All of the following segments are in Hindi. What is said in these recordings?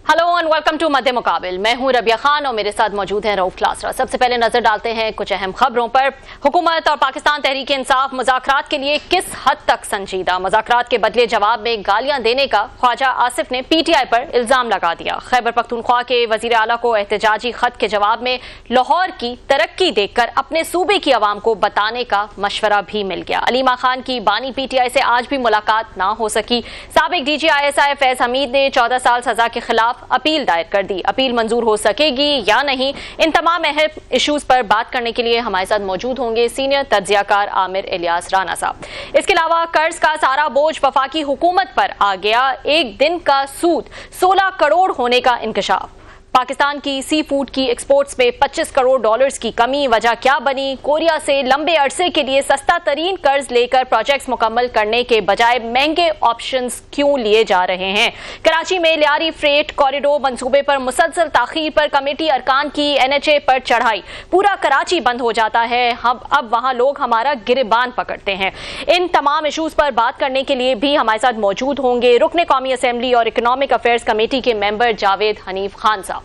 हेलो एंड वेलकम टू मध्य मुकाबिल। मैं हूं रबिया खान और मेरे साथ मौजूद हैं रऊफ क्लासरा। सबसे पहले नजर डालते हैं कुछ अहम खबरों पर। हुकूमत और पाकिस्तान तहरीक इंसाफ मुज़ाकरात के लिए किस हद तक संजीदा। मुज़ाकरात के बदले जवाब में गालियां देने का ख्वाजा आसिफ ने पीटीआई पर इल्जाम लगा दिया। खैबर पख्तूनख्वा के वजीर आला को एहतजाजी खत के जवाब में लाहौर की तरक्की देखकर अपने सूबे की आवाम को बताने का मशवरा भी मिल गया। अलीमा खान की बानी पीटीआई से आज भी मुलाकात ना हो सकी। साबिक DGI फैज हमीद ने 14 साल सजा के खिलाफ अपील दायर कर दी। अपील मंजूर हो सकेगी या नहीं, इन तमाम अहम इश्यूज पर बात करने के लिए हमारे साथ मौजूद होंगे सीनियर तज्जियाकार आमिर इलियास राना साहब। इसके अलावा कर्ज का सारा बोझ वफाकी हुकूमत पर आ गया। एक दिन का सूद 16 करोड़ होने का इंकशाफ। पाकिस्तान की सी फूड की एक्सपोर्ट्स में $25 करोड़ की कमी, वजह क्या बनी। कोरिया से लंबे अरसे के लिए सस्ता तरीन कर्ज लेकर प्रोजेक्ट्स मुकम्मल करने के बजाय महंगे ऑप्शंस क्यों लिए जा रहे हैं। कराची में लियारी फ्रेट कॉरिडोर मंसूबे पर मुसलसल ताखीर पर कमेटी अरकान की NHA पर चढ़ाई। पूरा कराची बंद हो जाता है, अब वहां लोग हमारा गिरबान पकड़ते हैं। इन तमाम इशूज पर बात करने के लिए भी हमारे साथ मौजूद होंगे रुकने कौमी असेंबली और इकोनॉमिक अफेयर्स कमेटी के मेंबर जावेद हनीफ खान साहब।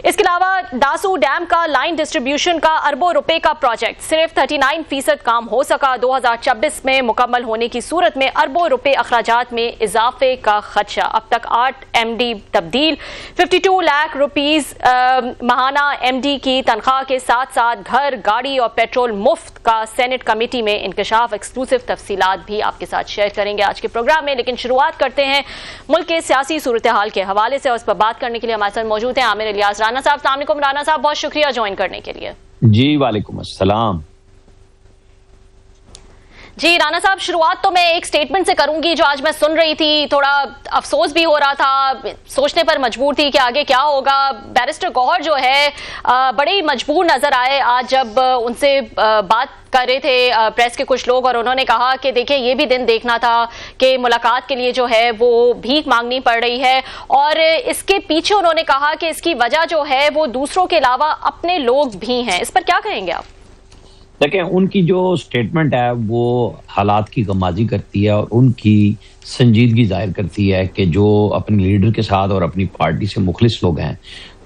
इसके अलावा दासू डैम का लाइन डिस्ट्रीब्यूशन का अरबों रुपए का प्रोजेक्ट सिर्फ 39% काम हो सका। 2026 में मुकम्मल होने की सूरत में अरबों रुपए अखराजात में इजाफे का खदशा। अब तक 8 MD तब्दील, 52 लाख रुपीस माहाना MD की तनख्वाह के साथ साथ घर, गाड़ी और पेट्रोल मुफ्त का सेनेट कमेटी में इंकशाफ। एक्सक्लूसिव तफसीलात भी आपके साथ शेयर करेंगे आज के प्रोग्राम में, लेकिन शुरुआत करते हैं मुल्क के सियासी सूरत हाल के हवाले से और उस पर बात करने के लिए हमारे साथ मौजूद हैं आमिर इलियास राना साहब। अस्सलाम वालेकुम राना साहब, बहुत शुक्रिया ज्वाइन करने के लिए। जी वालेकुम अस्सलाम। जी राना साहब, शुरुआत तो मैं एक स्टेटमेंट से करूंगी जो आज मैं सुन रही थी। थोड़ा अफसोस भी हो रहा था, सोचने पर मजबूर थी कि आगे क्या होगा। बैरिस्टर गौहर जो है बड़े ही मजबूर नजर आए आज जब उनसे बात कर रहे थे प्रेस के कुछ लोग, और उन्होंने कहा कि देखिए ये भी दिन देखना था कि मुलाकात के लिए जो है वो भीख मांगनी पड़ रही है, और इसके पीछे उन्होंने कहा कि इसकी वजह जो है वो दूसरों के अलावा अपने लोग भी हैं। इस पर क्या कहेंगे आप? देखें, उनकी जो स्टेटमेंट है वो हालात की गमाजी करती है और उनकी संजीदगी जाहिर करती है कि जो अपने लीडर के साथ और अपनी पार्टी से मुखलिस लोग हैं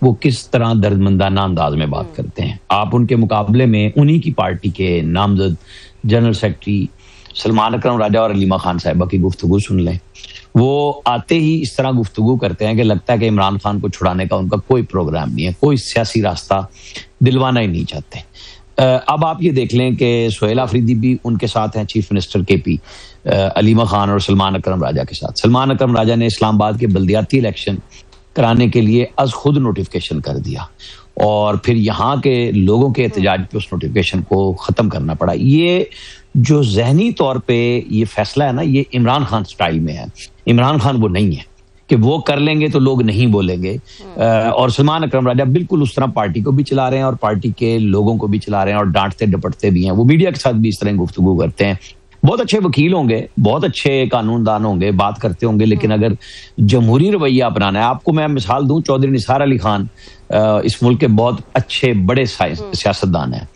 वो किस तरह दर्दमंदाना अंदाज में बात करते हैं। आप उनके मुकाबले में उन्हीं की पार्टी के नामजद जनरल सेक्रेटरी सलमान अकरम राजा और अलीमा खान साहिबा की गुफ्तगू सुन लें। वो आते ही इस तरह गुफ्तगू करते हैं कि लगता है कि इमरान खान को छुड़ाने का उनका कोई प्रोग्राम नहीं है, कोई सियासी रास्ता दिलवाना ही नहीं चाहते। अब आप ये देख लें कि सुहेल आफरीदी भी उनके साथ हैं, chief minister KP, Aleema Khan और सलमान अकरम राजा के साथ। सलमान अकरम राजा ने इस्लामाबाद के बल्दियाती इलेक्शन कराने के लिए आज खुद नोटिफिकेशन कर दिया और फिर यहाँ के लोगों के एहतजाज पे उस नोटिफिकेशन को ख़त्म करना पड़ा। ये जो जहनी तौर पे ये फैसला है ना, ये इमरान खान स्टाइल में है। इमरान खान वो नहीं है कि वो कर लेंगे तो लोग नहीं बोलेंगे, और सलमान अकरम राजा बिल्कुल उस तरह पार्टी को भी चला रहे हैं और पार्टी के लोगों को भी चला रहे हैं और डांटते डपटते भी हैं। वो मीडिया के साथ भी इस तरह गुफ्तगू करते हैं। बहुत अच्छे वकील होंगे, बहुत अच्छे कानूनदान होंगे, बात करते होंगे, लेकिन अगर जमहूरी रवैया अपनाना है, आपको मैं मिसाल दूं, चौधरी निसार अली खान इस मुल्क के बहुत अच्छे बड़े सियासतदान हैं।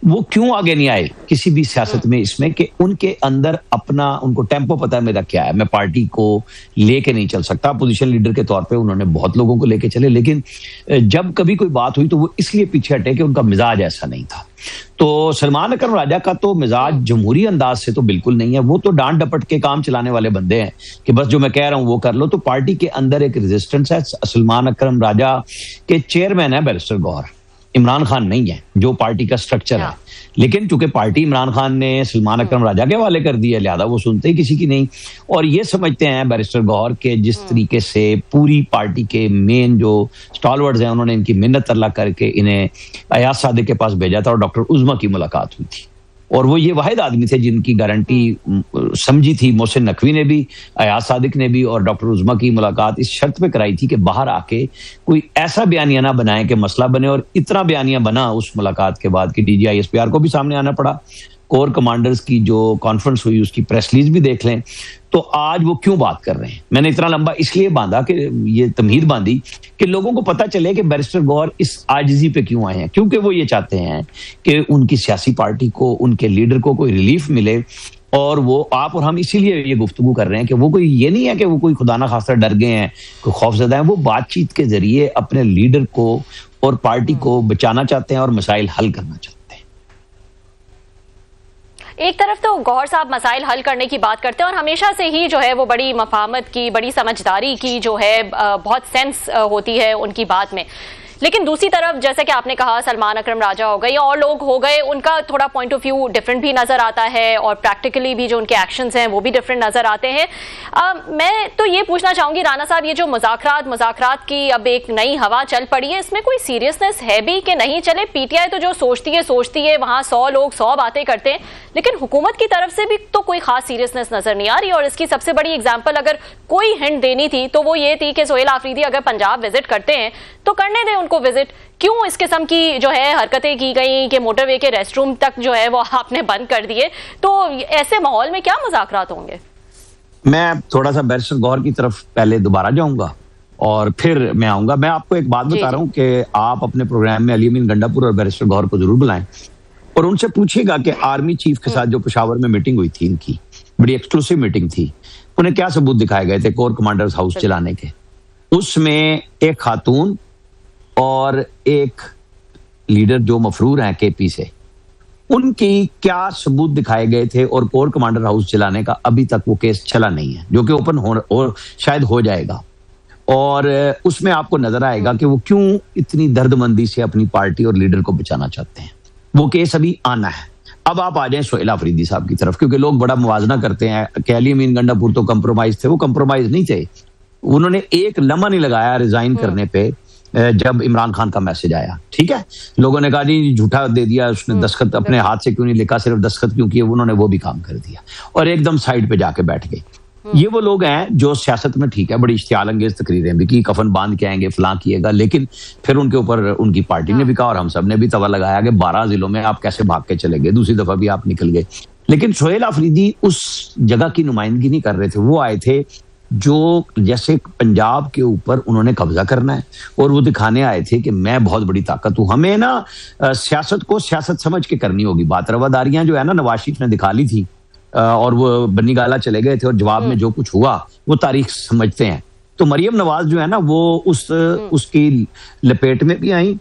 वो क्यों आगे नहीं आए किसी भी सियासत में, इसमें कि उनके अंदर अपना, उनको टेम्पो पता है मेरा क्या है, मैं पार्टी को लेके नहीं चल सकता। अपोजिशन लीडर के तौर पे उन्होंने बहुत लोगों को लेके चले, लेकिन जब कभी कोई बात हुई तो वो इसलिए पीछे हटे कि उनका मिजाज ऐसा नहीं था। तो सलमान अकरम राजा का तो मिजाज जमहूरी अंदाज से तो बिल्कुल नहीं है। वो तो डांट डपट के काम चलाने वाले बंदे हैं कि बस जो मैं कह रहा हूं वो कर लो। तो पार्टी के अंदर एक रेजिस्टेंस है। सलमान अकरम राजा के चेयरमैन है बैरिस्टर गौहर, इमरान खान नहीं है, जो पार्टी का स्ट्रक्चर है। लेकिन चूंकि पार्टी इमरान खान ने सलमान अकरम राजा के हवाले कर दी है, लिहाजा वो सुनते ही किसी की नहीं। और ये समझते हैं बैरिस्टर गौहर के जिस तरीके से पूरी पार्टी के मेन जो स्टॉलवर्ड्स हैं उन्होंने इनकी मिन्नत तरला करके इन्हें अयाज सादिक के पास भेजा था और डॉक्टर उज़्मा की मुलाकात हुई थी, और वो ये वाहिद आदमी थे जिनकी गारंटी समझी थी मोहसिन नकवी ने भी, अयाज सादिक ने भी, और डॉक्टर उज़्मा की मुलाकात इस शर्त पे कराई थी कि बाहर आके कोई ऐसा बयानिया ना बनाए कि मसला बने। और इतना बयानिया बना उस मुलाकात के बाद कि DGI SPR को भी सामने आना पड़ा। कोर कमांडर्स की जो कॉन्फ्रेंस हुई उसकी प्रेस रिलीज भी देख लें। तो आज वो क्यों बात कर रहे हैं, मैंने इतना लंबा इसलिए बांधा कि ये तमहीद बांधी कि लोगों को पता चले कि बैरिस्टर गौहर इस आजिजी पे क्यों आए हैं। क्योंकि वो ये चाहते हैं कि उनकी सियासी पार्टी को, उनके लीडर को कोई रिलीफ मिले और वो आप और हम इसीलिए ये गुफ्तगू कर रहे हैं कि वो कोई ये नहीं है कि वो कोई खुदा ना खास्ता डर गए हैं, कोई खौफजदा है। वो बातचीत के जरिए अपने लीडर को और पार्टी को बचाना चाहते हैं और मसाइल हल करना चाहते हैं। एक तरफ तो गौहर साहब मसाइल हल करने की बात करते हैं और हमेशा से ही जो है वो बड़ी मफाहमत की, बड़ी समझदारी की जो है बहुत सेंस होती है उनकी बात में। लेकिन दूसरी तरफ जैसे कि आपने कहा सलमान अकरम राजा हो गए या और लोग हो गए, उनका थोड़ा पॉइंट ऑफ व्यू डिफरेंट भी नजर आता है और प्रैक्टिकली भी जो उनके एक्शंस हैं वो भी डिफरेंट नजर आते हैं। मैं तो ये पूछना चाहूंगी राना साहब, ये जो मुज़ाकरात की अब एक नई हवा चल पड़ी है, इसमें कोई सीरियसनेस है भी कि नहीं? चले पीटीआई तो जो सोचती है वहां 100 लोग 100 बातें करते हैं, लेकिन हुकूमत की तरफ से भी तो कोई खास सीरियसनेस नजर नहीं आ रही। और इसकी सबसे बड़ी एग्जाम्पल अगर कोई हिंट देनी थी तो वो ये थी कि सोहेल आफरीदी अगर पंजाब विजिट करते हैं तो करने दें उनको विजिट। क्यों इस किस्म की जो है हरकतें की गई कि मोटरवे के रेस्टरूम तक जो है वो आपने बंद कर दिए? तो ऐसे माहौल में क्या मुज़ाकरात होंगे? मैं थोड़ा सा बैरिस्टर गौहर की तरफ पहले दोबारा जाऊंगा और फिर मैं आऊंगा। मैं आपको एक बात बता रहा हूं कि आप अपने प्रोग्राम में अली अमीन गंडापुर और बैरिस्टर गौहर को जरूर बुलाएं और उनसे पूछिएगा कि आर्मी चीफ के साथ जो पेशावर में मीटिंग हुई थी, इनकी बड़ी एक्सक्लूसिव मीटिंग थी, उन्हें क्या सबूत दिखाए गए थे कोर कमांडर्स हाउस चलाने के? उसमें एक खातून और एक लीडर जो मफरूर हैं केपी से, उनकी क्या सबूत दिखाए गए थे? और कोर कमांडर हाउस चलाने का अभी तक वो केस चला नहीं है, जो कि ओपन हो शायद हो जाएगा। और उसमें आपको नजर आएगा कि वो क्यों इतनी दर्दमंदी से अपनी पार्टी और लीडर को बचाना चाहते हैं। वो केस अभी आना है। अब आप आ जाएं सोहेल आफरीदी साहब की तरफ, क्योंकि लोग बड़ा मुवाजना करते हैं कि अली अमीन गंडापुर तो कंप्रोमाइज थे। वो कंप्रोमाइज नहीं थे। उन्होंने एक लम्हा नहीं लगाया रिजाइन करने पे जब इमरान खान का मैसेज आया। ठीक है, लोगों ने कहा जी झूठा दे दिया उसने, दस्तखत अपने हाथ से क्यों नहीं लिखा, सिर्फ दस्तखत क्यों किए? उन्होंने वो भी काम कर दिया और एकदम साइड पे जाके बैठ गए। ये वो लोग हैं जो सियासत में ठीक है बड़ी इश्तियाल अंगेज तकरीरें भी की, कफन बांध के आएंगे, फलां किएगा, लेकिन फिर उनके ऊपर उनकी पार्टी ने भी कहा और हम सब ने भी तवा लगाया कि 12 जिलों में आप कैसे भाग के चले गए, दूसरी दफा भी आप निकल गए। लेकिन सोहेल आफरीदी उस जगह की नुमाइंदगी नहीं कर रहे थे। वो आए थे जो जैसे पंजाब के ऊपर उन्होंने कब्जा करना है और वो दिखाने आए थे कि मैं बहुत बड़ी ताकत हूं। हमें ना सियासत को सियासत समझ के करनी होगी। बात रवादारियां जो है ना नवाज शरीफ ने दिखा ली थी और वो बन्नी गाला चले गए थे और जवाब में जो कुछ हुआ वो तारीख समझते हैं। तो मरियम नवाज जो है ना वो उसकी लपेट में भी आई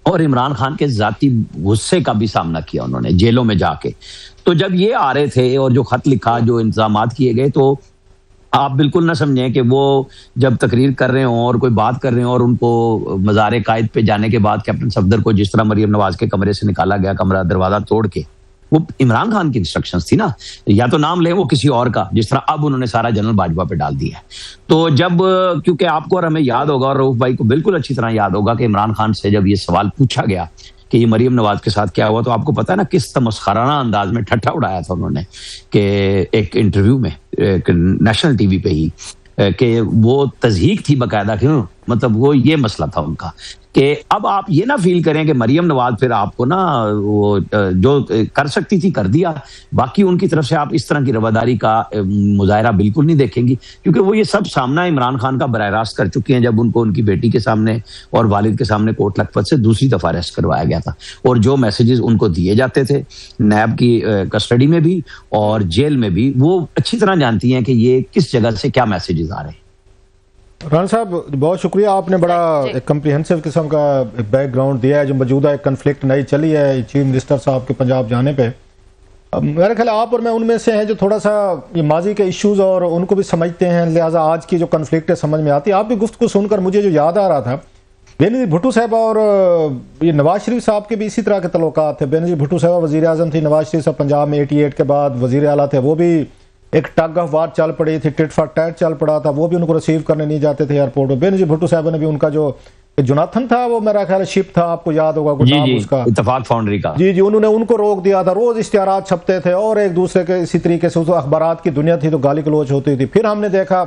और इमरान खान के जाती गुस्से का भी सामना किया उन्होंने जेलों में जाके। तो जब ये आ रहे थे और जो खत लिखा, जो इंतजामात किए गए, तो आप बिल्कुल ना समझें कि वो जब तकरीर कर रहे हों और कोई बात कर रहे हों और उनको मज़ार कायद पे जाने के बाद कैप्टन सफदर को जिस तरह मरियम नवाज के कमरे से निकाला गया, कमरा दरवाजा तोड़ के, वो इमरान खान की इंस्ट्रक्शंस थी ना, या तो नाम लें वो किसी और का, जिस तरह अब उन्होंने सारा जनरल बाजवा पे डाल दिया है। तो जब क्योंकि आपको और हमें याद होगा और रऊफ भाई को बिल्कुल अच्छी तरह याद होगा कि इमरान खान से जब ये सवाल पूछा गया कि ये मरियम नवाज के साथ क्या हुआ, तो आपको पता है ना किस तमस्खराना अंदाज में ठट्ठा उड़ाया था उन्होंने कि एक इंटरव्यू में नेशनल टीवी पे ही कि वो तज़हीक थी बाकायदा। क्यों? मतलब वो ये मसला था उनका कि अब आप ये ना फील करें कि मरियम नवाज फिर आपको ना वो जो कर सकती थी कर दिया, बाकी उनकी तरफ से आप इस तरह की रवादारी का मुजाहरा बिल्कुल नहीं देखेंगी, क्योंकि वो ये सब सामना इमरान खान का बराह रास्त कर चुके हैं। जब उनको उनकी बेटी के सामने और वालिद के सामने कोट लखपत से दूसरी दफा अरेस्ट करवाया गया था और जो मैसेजेस उनको दिए जाते थे नैब की कस्टडी में भी और जेल में भी, वो अच्छी तरह जानती हैं कि ये किस जगह से क्या मैसेजेस आ रहे हैं। राना साहब बहुत शुक्रिया, आपने बड़ा एक कम्प्रिहेंसिव किस्म का बैकग्राउंड दिया है। जो मौजूदा एक कन्फ्लिक्ट नई चली है चीफ मिनिस्टर साहब के पंजाब जाने पे, मेरा ख्याल आप और मैं उनमें से हैं जो थोड़ा सा ये माजी के इश्यूज और उनको भी समझते हैं, लिहाजा आज की जो कन्फ्लिक्ट है समझ में आती है। आपकी गुफ्तगू सुनकर मुझे जो याद आ रहा था, बेनज़ीर भुट्टो साहब और ये नवाज शरीफ साहब के भी इसी तरह के तल्लुकात थे। बेनज़ीर भुट्टो साहब वज़ीर आज़म थी, नवाज शरीफ साहब पंजाब में 88 के बाद वज़ीर आला थे, वो भी एक टग ऑफ वार चल पड़ी थी, टिट फॉर टैट चल पड़ा था, वो भी उनको रिसीव करने नहीं जाते थे एयरपोर्ट में। बेनज़ीर भुट्टो साहब ने भी उनका जो जोनाथन था, वो मेरा ख्याल शिप था, आपको याद होगा कुछ नाम उसका, इत्तेफाक फाउंड्री का, जी उन्होंने उनको रोक दिया था। रोज इश्तिहारात छपते थे और एक दूसरे के इसी तरीके से, उस अखबारात की दुनिया थी तो गाली गलौज होती थी। फिर हमने देखा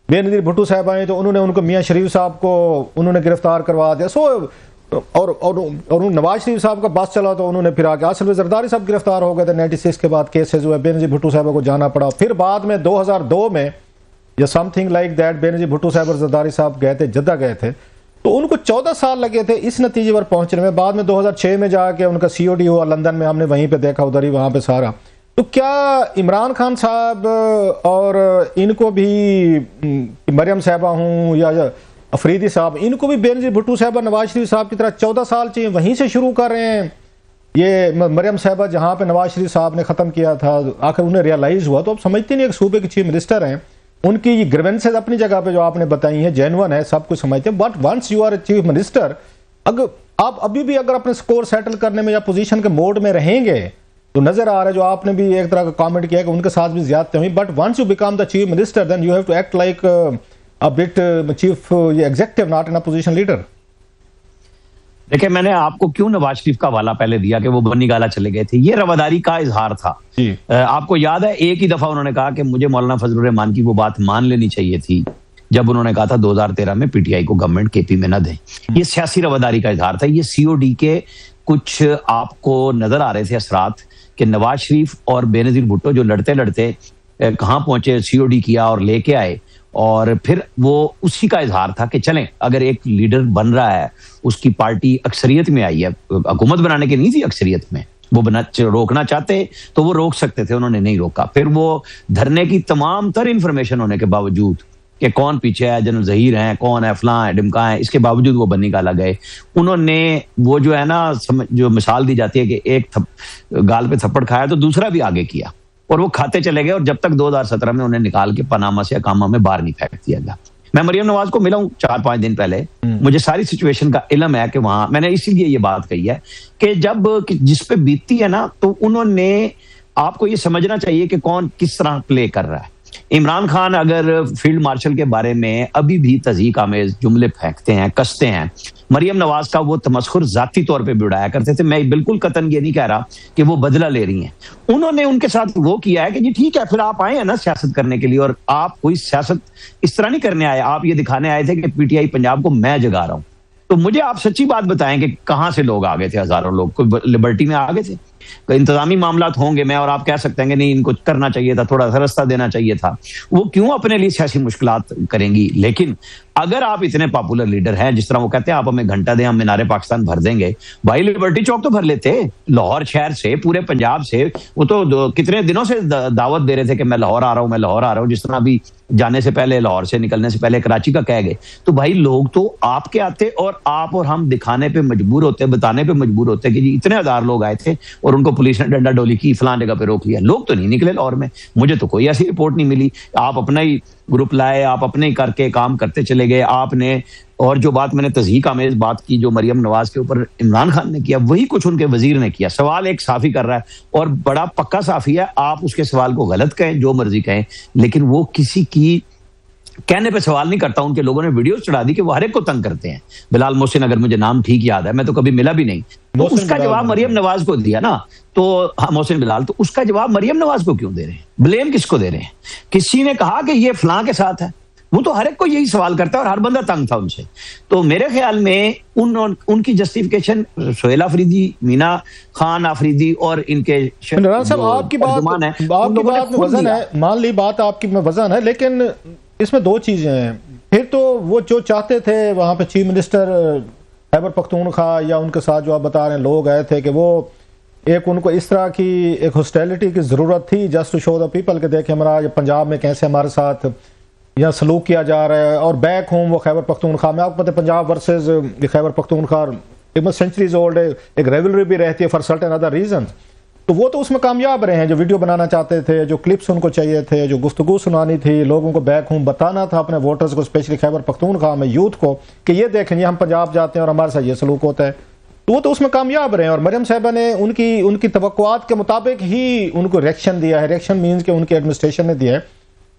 बेनज़ीर भुट्टो साहब आए तो उन्होंने उनको मियाँ शरीफ साहब को उन्होंने गिरफ्तार करवा दिया। सो और नवाज शरीफ साहब का बस चला तो उन्होंने फिर आगे असल में जरदारी साहब गिरफ्तार हो गए थे 96 के बाद, केसेस हुए, बेनज़ीर भुट्टो साहब को जाना पड़ा। फिर बाद में 2002 में या something like that Benazir Bhutto साहब और जरदारी साहब गए थे, जद्दा गए थे, तो उनको 14 साल लगे थे इस नतीजे पर पहुंचने में। बाद में 2006 में जाके उनका COD हुआ लंदन में, हमने वहीं पे देखा, उधर ही वहां पे सारा। तो क्या इमरान खान साहब और इनको भी मरियम साहबा हूँ या अफरीदी साहब, इनको भी बेनजीर भुट्टो साहबा नवाज शरीफ साहब की तरह 14 साल चाहिए, वहीं से शुरू कर रहे हैं? ये मरियम साहबा जहाँ पे नवाज शरीफ साहब ने ख़त्म किया था, आखिर उन्हें रियलाइज़ हुआ, तो अब समझते नहीं एक सूबे के चीफ मिनिस्टर हैं, उनकी ग्रीवेंसेस अपनी जगह पे जो आपने बताई हैं जेन्युइन है, सब कुछ समझते हैं, but once you are a chief minister, अगर आप अभी भी अगर अपने स्कोर सेटल करने में या पोजीशन के मोड में रहेंगे, तो नजर आ रहा है जो आपने भी एक तरह का कमेंट किया कि उनके साथ भी ज्यादती हुई, but once you become the chief minister then you have to act like a bit chief executive, not in a position leader. देखिए, मैंने आपको क्यों नवाज शरीफ का वाला पहले दिया कि वो बन्नी गाला चले गए थे, ये रवादारी का इजहार था। आपको याद है एक ही दफा उन्होंने कहा कि मुझे मौलाना फजलुर रहमान की वो बात मान लेनी चाहिए थी जब उन्होंने कहा था 2013 में पीटीआई को गवर्नमेंट केपी में न दें। ये सियासी रवादारी का इजहार था। ये सीओडी के कुछ आपको नजर आ रहे थे असरात कि नवाज शरीफ और बेनजीर भुट्टो जो लड़ते लड़ते कहाँ पहुंचे, सीओडी किया और लेके आए, और फिर वो उसी का इजहार था कि चलें अगर एक लीडर बन रहा है, उसकी पार्टी अक्सरियत में आई है, हुकूमत बनाने की नहीं थी अक्सरियत में, वो रोकना चाहते तो वो रोक सकते थे, उन्होंने नहीं रोका। फिर वो धरने की तमाम तर इंफॉर्मेशन होने के बावजूद कि कौन पीछे है, जनरल जहीर है, कौन है, फलां है, डिमका है, इसके बावजूद वो बन्नी गाला गए। उन्होंने वो जो है ना, जो मिसाल दी जाती है कि एक गाल पे थप्पड़ खाया तो दूसरा भी आगे किया, और वो खाते चले गए, और जब तक 2017 में उन्हें निकाल के पनामा से अकामा में बाहर नहीं फेंक दिया गया। मैं मरियम नवाज को मिला हूं 4-5 दिन पहले, मुझे सारी सिचुएशन का इल्म है कि वहां मैंने इसीलिए ये बात कही है कि जब जिस पे बीतती है ना, तो उन्होंने, आपको ये समझना चाहिए कि कौन किस तरह प्ले कर रहा है। इमरान खान अगर फील्ड मार्शल के बारे में अभी भी तज़ीक आमेज जुमले फेंकते हैं, कसते हैं, मरियम नवाज का वो तमस्खुर जाती तौर पे भी उड़ाया करते थे। मैं बिल्कुल कतन ये नहीं कह रहा कि वो बदला ले रही हैं, उन्होंने उनके साथ वो किया है कि जी ठीक है, फिर आप आए हैं ना सियासत करने के लिए, और आप कोई सियासत इस तरह नहीं करने आए, आप ये दिखाने आए थे कि पीटीआई पंजाब को मैं जगा रहा हूं। तो मुझे आप सच्ची बात बताएं कि कहां से लोग आ गए थे, हजारों लोग कोई लिबर्टी में आ गए थे? इंतजामी मामला होंगे, मैं और आप कह सकते हैं कि नहीं इनको करना चाहिए था, थोड़ा सा रास्ता देना चाहिए था, वो क्यों अपने लिए सियासी मुश्किलात करेंगी। लेकिन अगर आप इतने पॉपुलर लीडर हैं, जिस तरह वो कहते हैं आप हमें घंटा दें हम मीनारे पाकिस्तान भर देंगे, भाई लिबर्टी चौक तो भर लेते, लाहौर शहर से, पूरे पंजाब से। वो तो कितने दिनों से दावत दे रहे थे कि मैं लाहौर आ रहा हूं, मैं लाहौर आ रहा हूं, जिस तरह अभी जाने से पहले, लाहौर से निकलने से पहले कराची का कह गए। तो भाई लोग तो आपके आते, और आप और हम दिखाने पे मजबूर होते, बताने पे मजबूर होते कि जी इतने हजार लोग आए थे और उनको पुलिस ने डंडा डोली की, फलां जगह पे रोक लिया। लोग तो नहीं निकले लाहौर में, मुझे तो कोई ऐसी रिपोर्ट नहीं मिली। आप अपना ही ग्रुप लाए, आप अपने ही करके काम करते चले गए आपने। और जो बात मैंने तज़हीक आमेज बात की जो मरियम नवाज के ऊपर इमरान खान ने किया, वही कुछ उनके वजीर ने किया। सवाल एक साफी कर रहा है और बड़ा पक्का साफी है, आप उसके सवाल को गलत कहें, जो मर्जी कहें, लेकिन वो किसी की कहने पे सवाल नहीं करता। उनके लोगों ने वीडियो चढ़ा दी कि वो हर एक को तंग करते हैं। बिलाल मोहसिन, अगर मुझे नाम ठीक याद है, मैं तो कभी मिला भी नहीं, तो उसका जवाब मरियम नवाज को दिया ना, तो हाँ मोहसिन बिलाल, तो उसका जवाब मरियम नवाज को क्यों दे रहे हैं? ब्लेम किसको दे रहे हैं? किसी ने कहा कि ये फलां के साथ है? वो तो हर एक को यही सवाल करता है और हर बंदा तंग था उनसे। तो मेरे ख्याल में उनकी जस्टिफिकेशन सोहेल अफरीदी, मीना खान अफरीदी और इनके साहब, आपकी बात में वजन है, मान ली बात आपकी में वजन है, लेकिन इसमें दो चीजें हैं। फिर तो वो जो चाहते थे वहां पे चीफ मिनिस्टर खैबर पख्तूनख्वा या उनके साथ जो आप बता रहे हैं लोग आए थे कि वो एक उनको इस तरह की एक हॉस्टिलिटी की जरूरत थी, just to show the people के देखें हमारा पंजाब में कैसे हमारे साथ यहाँ सलूक किया जा रहा है। और बैक होम वो खैबर पख्तूनख्वा में, आपको पता है Punjab versus Khyber Pakhtunkhwa centuries old, एक रेवलरी भी रहती है फॉर सर्टेन अदर रीजन। तो वो तो उसमें कामयाब रहे हैं, जो वीडियो बनाना चाहते थे, जो क्लिप्स उनको चाहिए थे, जो गुफ्तगू सुनानी थी, लोगों को बैक होम बताना था अपने वोटर्स को, स्पेशली खैबर पख्तूनख्वा में यूथ को, कि ये देखें ये हम पंजाब जाते हैं और हमारे साथ ये सलूक होता है। तो वो तो उसमें कामयाब रहे। और मरियम साहबा ने उनकी तवक्कुआत के मुताबिक ही उनको रिएक्शन दिया है। रिएक्शन मीन्स के उनकी एडमिनिस्ट्रेशन ने दिया है।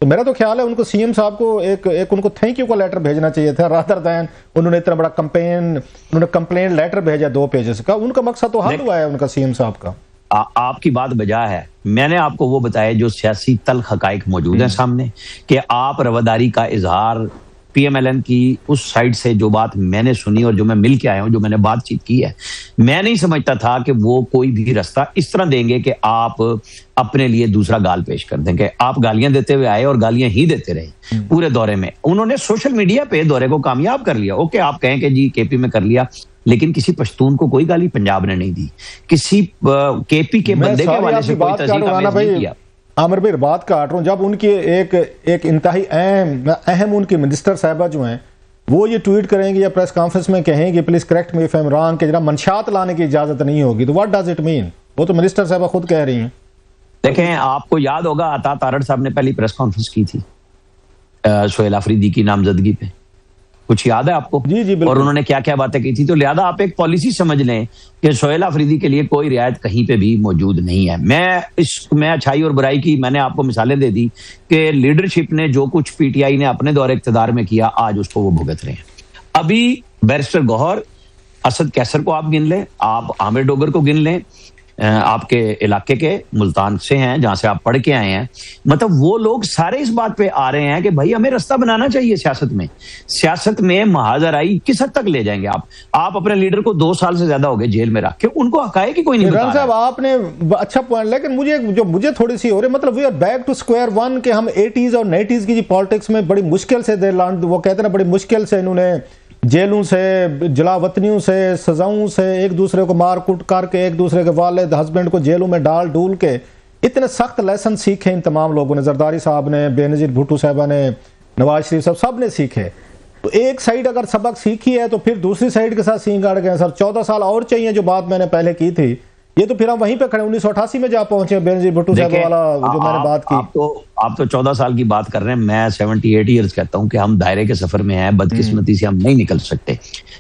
तो मेरा तो ख्याल है उनको सीएम साहब को एक उनको थैंक यू का लेटर भेजना चाहिए था, रादर दैन उन्होंने इतना बड़ा उन्होंने कंप्लेंट लेटर भेजा 2 पेजेस का। उनका मकसद तो हल हुआ है उनका, सीएम साहब का। आपकी बात बजा है। मैंने आपको वो बताया जो सियासी तल्ख हकाइक मौजूद है सामने, कि आप रवादारी का इजहार पीएमएलएन की उस साइड से जो बात मैंने सुनी और जो मैं मिल के आया हूं, जो मैंने बातचीत की है, मैं नहीं समझता था कि वो कोई भी रास्ता इस तरह देंगे कि आप अपने लिए दूसरा गाल पेश कर देंगे। आप गालियां देते हुए आए और गालियां ही देते रहे पूरे दौरे में। उन्होंने सोशल मीडिया पे दौरे को कामयाब कर लिया। ओके, आप कहें कि जी केपी में कर लिया, लेकिन किसी पश्तून को कोई गाली पंजाब ने नहीं दी, किसी केपी के बंदे के वाले से कोई तस्दीक नहीं किया। आमिर भाई बात काट रहा हूँ, जब उनकी एक इंतहाई अहम उनकी मिनिस्टर साहिबा जो हैं वो ये ट्वीट करेंगे या प्रेस कॉन्फ्रेंस में कहेंगे please correct me if I am wrong कि जरा मंशात लाने की इजाजत नहीं होगी, तो व्हाट डज इट मीन? वो तो मिनिस्टर साहिबा खुद कह रही हैं। देखें, आपको याद होगा अता तारड़ साहब ने पहली प्रेस कॉन्फ्रेंस की थी सोहेल अफरीदी की नामजदगी पे, कुछ याद है आपको? जी जी बिल्कुल। और उन्होंने क्या क्या बातें की थी। तो लिहाजा आप एक पॉलिसी समझ लें कि सोहेल अफरीदी के लिए कोई रियायत कहीं पे भी मौजूद नहीं है। मैं अच्छाई और बुराई की मैंने आपको मिसालें दे दी कि लीडरशिप ने जो कुछ पीटीआई ने अपने दौरे इख्तिदार में किया आज उसको वो भुगत रहे हैं। अभी बैरिस्टर गौहर, असद कैसर को आप गिन लें, आप आमिर डोगर को गिन लें, आपके इलाके के मुल्तान से हैं जहां से आप पढ़ के आए हैं, मतलब वो लोग सारे इस बात पे आ रहे हैं कि भाई हमें रास्ता बनाना चाहिए सियासत में महाजराई किस हद तक ले जाएंगे आप अपने लीडर को 2 साल से ज्यादा हो गए जेल में रख के, उनको हकाए कि कोई नहीं बता रहा। साहब आपने अच्छा पॉइंट, लेकिन मुझे थोड़ी सी हो रही, मतलब we are back to square one के हम 80s और 90s की पॉलिटिक्स में बड़ी मुश्किल से वो कहते हैं बड़ी मुश्किल से इन्होंने जेलों से, जलावतनियों से, सजाओं से एक दूसरे को मार कुट करके एक दूसरे के वालिद हस्बैंड को जेलों में डाल डूल के इतने सख्त लेसन सीखे इन तमाम लोगों ने, जरदारी साहब ने, बेनजीर भुट्टो साहबा ने, नवाज शरीफ साहब, सब ने सीखे। तो एक साइड अगर सबक सीखी है तो फिर दूसरी साइड के साथ सींग अड़ गए। सर 14 साल और चाहिए, जो बात मैंने पहले की थी, ये तो फिर हम वहीं पे खड़े 1988 में जा पहुंचे बेनजीर भुट्टो साहब वाला जो मैंने बात की। आप तो 14 साल की बात कर रहे हैं, मैं 78 ईयर्स कहता हूं कि हम दायरे के सफर में हैं, बदकिस्मती से हम नहीं निकल सकते।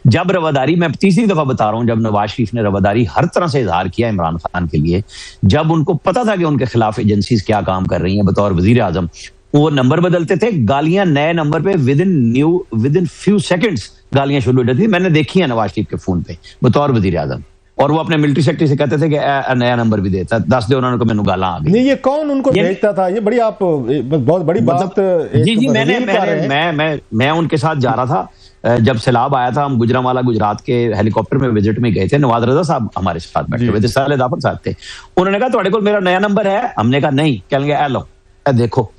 जब रवादारी, मैं तीसरी दफा बता रहा हूं, जब नवाज शरीफ ने रवादारी हर तरह से इजहार किया इमरान खान के लिए, जब उनको पता था कि उनके खिलाफ एजेंसीज क्या काम कर रही हैं बतौर वजीर आजम, वो नंबर बदलते थे, गालियां नए नंबर पे विद इन फ्यू सेकंड्स गालियां शुरू हो जाती थी। मैंने देखी है नवाज शरीफ के फोन पे बतौर वजीर आजम, और वो अपने मिलिट्री सेक्रेटरी से कहते थे कि नया नंबर भी देता, दस दे उन्होंने को मैंने गाला आ गई। नहीं, ये कौन उनको भेजता था? ये बड़ी आप बहुत बड़ी बात। जी मैं उनके साथ जा रहा था जब सैलाब आया था, हम गुजरांवाला गुजरात के हेलीकॉप्टर में विजिट में गए थे, नवाज रजा साहब हमारे साथ बैठे हुए थे, साले जाफर साहब थे। उन्होंने कहा तुम्हारे को मेरा नया नंबर है? हमने कहा नहीं। कहेंगे लो देखो,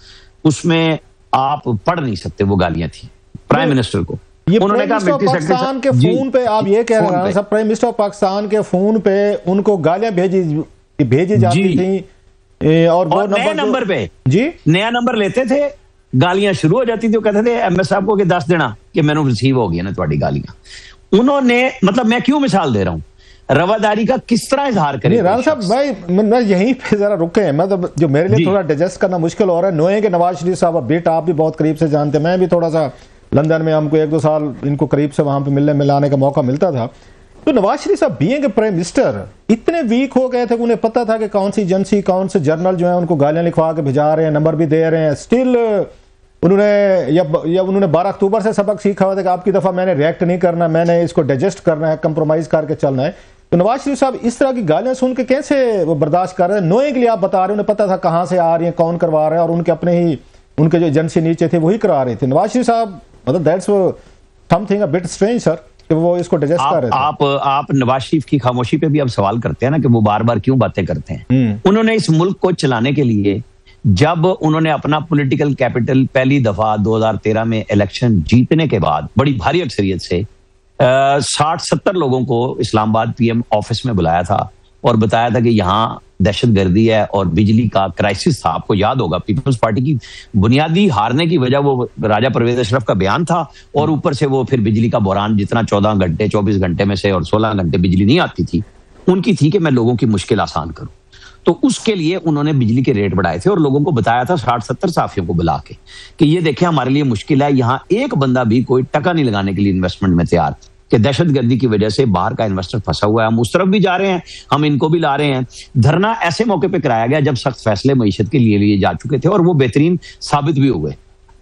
उसमें आप पढ़ नहीं सकते, वो गालियां थी प्राइम मिनिस्टर को। उन्होंने कहा पाकिस्तान के फोन पे आप ये कह रहे हैं, प्राइम मिनिस्टर पाकिस्तान के फोन पे उनको गालियां भेजी जाती थी, और वो नंबर पे जी नया नंबर लेते थे, गालियां शुरू हो जाती थी। वो कहते थे एमएस साहब को कि दस देना कि मैंने रिसीव हो गया ना तुम्हारी गालियां। उन्होंने, मतलब मैं क्यों मिसाल दे रहा हूं, रवादारी का किस तरह इजहार करें राना साहब? मैं यहीं पे जरा रुके हैं, मतलब जो मेरे लिए थोड़ा डाइजेस्ट करना मुश्किल हो रहा है। नोए के नवाज शरीफ साहब बेटा आप भी बहुत करीब से जानते हैं, मैं भी थोड़ा सा लंदन में हमको 1-2 साल इनको करीब से वहां पे मिलने मिलाने का मौका मिलता था। तो नवाज शरीफ साहब बीइंग ए प्राइम मिनिस्टर इतने वीक हो गए थे कि उन्हें पता था कि कौन सी एजेंसी, कौन से जर्नल जो है उनको गालियां लिखवा के भिजा रहे हैं, नंबर भी दे रहे हैं। स्टिल उन्होंने 12 अक्टूबर से सबक सीखा हुआ था कि आपकी दफा मैंने रिएक्ट नहीं करना, मैंने इसको डाइजेस्ट करना है, कंप्रोमाइज करके चलना है। तो नवाज शरीफ साहब इस तरह की गालियां सुन के कैसे वो बर्दाश्त कर रहे हैं? नोए के लिए आप बता रहे हैं, उन्हें पता था कहां से आ रही है, कौन करवा रहा है, और उनके अपने ही उनके जो एजेंसी नीचे थे वही करा रहे थे। नवाज शरीफ साहब, मतलब that's something a bit strange sir, कि वो इसको डाइजेस्ट कर रहे थे। आप नवाज शरीफ की खामोशी पे भी अब सवाल करते हैं ना कि वो बार बार क्यों बातें करते हैं। उन्होंने इस मुल्क को चलाने के लिए, जब उन्होंने अपना पॉलिटिकल कैपिटल पहली दफा 2013 में इलेक्शन जीतने के बाद बड़ी भारी अक्सरियत से 60-70 लोगों को इस्लामाबाद पीएम ऑफिस में बुलाया था और बताया था कि यहाँ दहशतगर्दी है और बिजली का क्राइसिस था। आपको याद होगा पीपल्स पार्टी की बुनियादी हारने की वजह वो राजा परवेज अशरफ का बयान था, और ऊपर से वो फिर बिजली का बहरान, जितना 14 घंटे 24 घंटे में से और 16 घंटे बिजली नहीं आती थी, उनकी थी कि मैं लोगों की मुश्किल आसान करूं। तो उसके लिए उन्होंने बिजली के रेट बढ़ाए थे और लोगों को बताया था 60-70 साफियों को बुला के कि ये देखें हमारे लिए मुश्किल है, यहाँ एक बंदा भी कोई टका नहीं लगाने के लिए इन्वेस्टमेंट में तैयार, कि दहशतगर्दी की वजह से बाहर का इन्वेस्टर फंसा हुआ है, हम उस तरफ भी जा रहे हैं, हम इनको भी ला रहे हैं। धरना ऐसे मौके पे कराया गया जब सख्त फैसले मईशत के लिए जा चुके थे और वो बेहतरीन साबित भी हुए।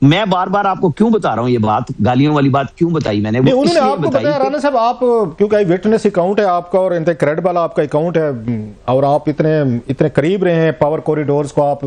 मैं बार बार आपको क्यों बता रहा हूं ये बात, गालियों वाली बात क्यों बताई मैंने? वो उन्होंने आपको बताया राना साहब, आप क्योंकि विटनेस अकाउंट है आपका और इतने क्रेडिबल आपका अकाउंट है, और आप इतने करीब रहे हैं, पावर कॉरिडोर्स को आप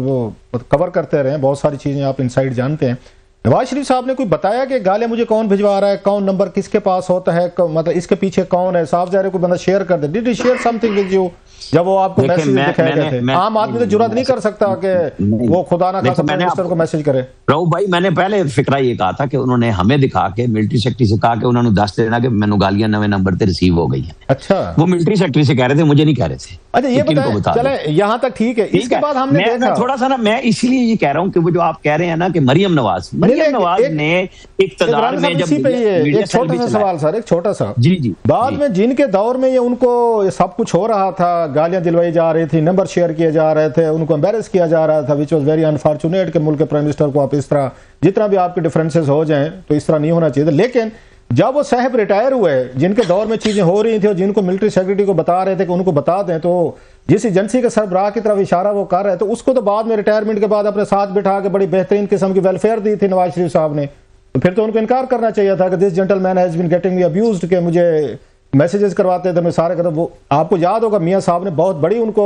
कवर करते रहे हैं, बहुत सारी चीजें आप इनसाइड जानते हैं। नवाज शरीफ साहब ने कोई बताया कि गालियां मुझे कौन भिजवा रहा है, कौन नंबर किसके पास होता है, मतलब इसके पीछे कौन है? साफ जा रहे कोई बंदा शेयर कर दे, did he share something with you? जब वो आपको मैसेज दिखाए गए थे? आम आदमी तो जुर्रत नहीं कर सकता कि वो खुदा ना खास्ता प्राइम मिनिस्टर को मैसेज करे। रऊफ भाई, मैंने पहले फिक्रा ये कहा था कि उन्होंने हमें दिखा के मिलिट्री सेक्रेटरी से कहा कि उन्होंने दस देना कि मैंने गालियां नवे नंबर पे रिसीव हो गई है। अच्छा, वो मिलिट्री सेक्रेटरी से कह रहे थे, मुझे नहीं कह रहे थे। अच्छा, ये बताएं, चले यहाँ तक ठीक है। इसके बाद हमने देखा थोड़ा सा ना, मैं इसीलिए ये कह रहा हूँ कि वो जो आप कह रहे हैं ना कि मरियम नवाज ने इक़्तिदार में जब, एक छोटा सा सवाल सर, एक छोटा सा, जी बाद में जिनके दौर में ये उनको सब कुछ हो रहा था, गालियां दिलवाई जा रही थी, नंबर शेयर किए जा रहे थे, उनको एम्बेरस किया जा रहा था, विच वाज वेरी अनफॉर्चुनेट कि मुल्क के प्राइम मिनिस्टर को आप इस तरह, जितना भी आपके डिफरेंसेस हो जाएं तो इस तरह नहीं होना चाहिए। लेकिन जब वो साहब रिटायर हुए, जिनके दौर में चीजें हो रही थी और जिनको मिलिट्री सेक्रेटरी को बता रहे थे कि उनको बता दें, तो जिस एजेंसी के सरबराह की तरफ इशारा वो कर रहे थे, उसको तो बाद में रिटायरमेंट के बाद अपने साथ बिठा के बड़ी बेहतरीन किस्म की वेलफेयर दी थी नवाज शरीफ साहब ने। तो फिर तो उनको इनकार करना चाहिए था कि this gentleman has been getting me abused, के मुझे मैसेजेस करवाते थे, मैं सारे करता। वो आपको याद होगा मियां साहब ने बहुत बड़ी उनको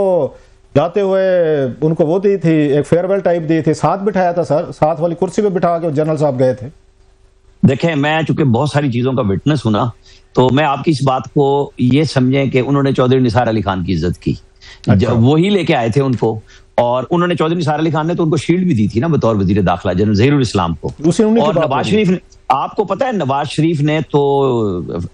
जाते हुए उनको वो दी थी, एक फेयरवेल टाइप दी थी, साथ बिठाया था सर, साथ वाली कुर्सी पे बिठा के जनरल साहब गए थे। देखें, मैं चूंकि बहुत सारी चीजों का विटनेस हूं ना, तो मैं आपकी इस बात को ये समझें कि उन्होंने चौधरी निसार अली खान की इज्जत की। अच्छा। वो ही लेके आए थे उनको, और उन्होंने चौधरी निसार अली खान ने तो उनको शील्ड भी दी थी ना बतौर वजीर दाखिला, जनरल ज़हीरुल इस्लाम को। और नवाज शरीफ ने, आपको पता है नवाज शरीफ ने तो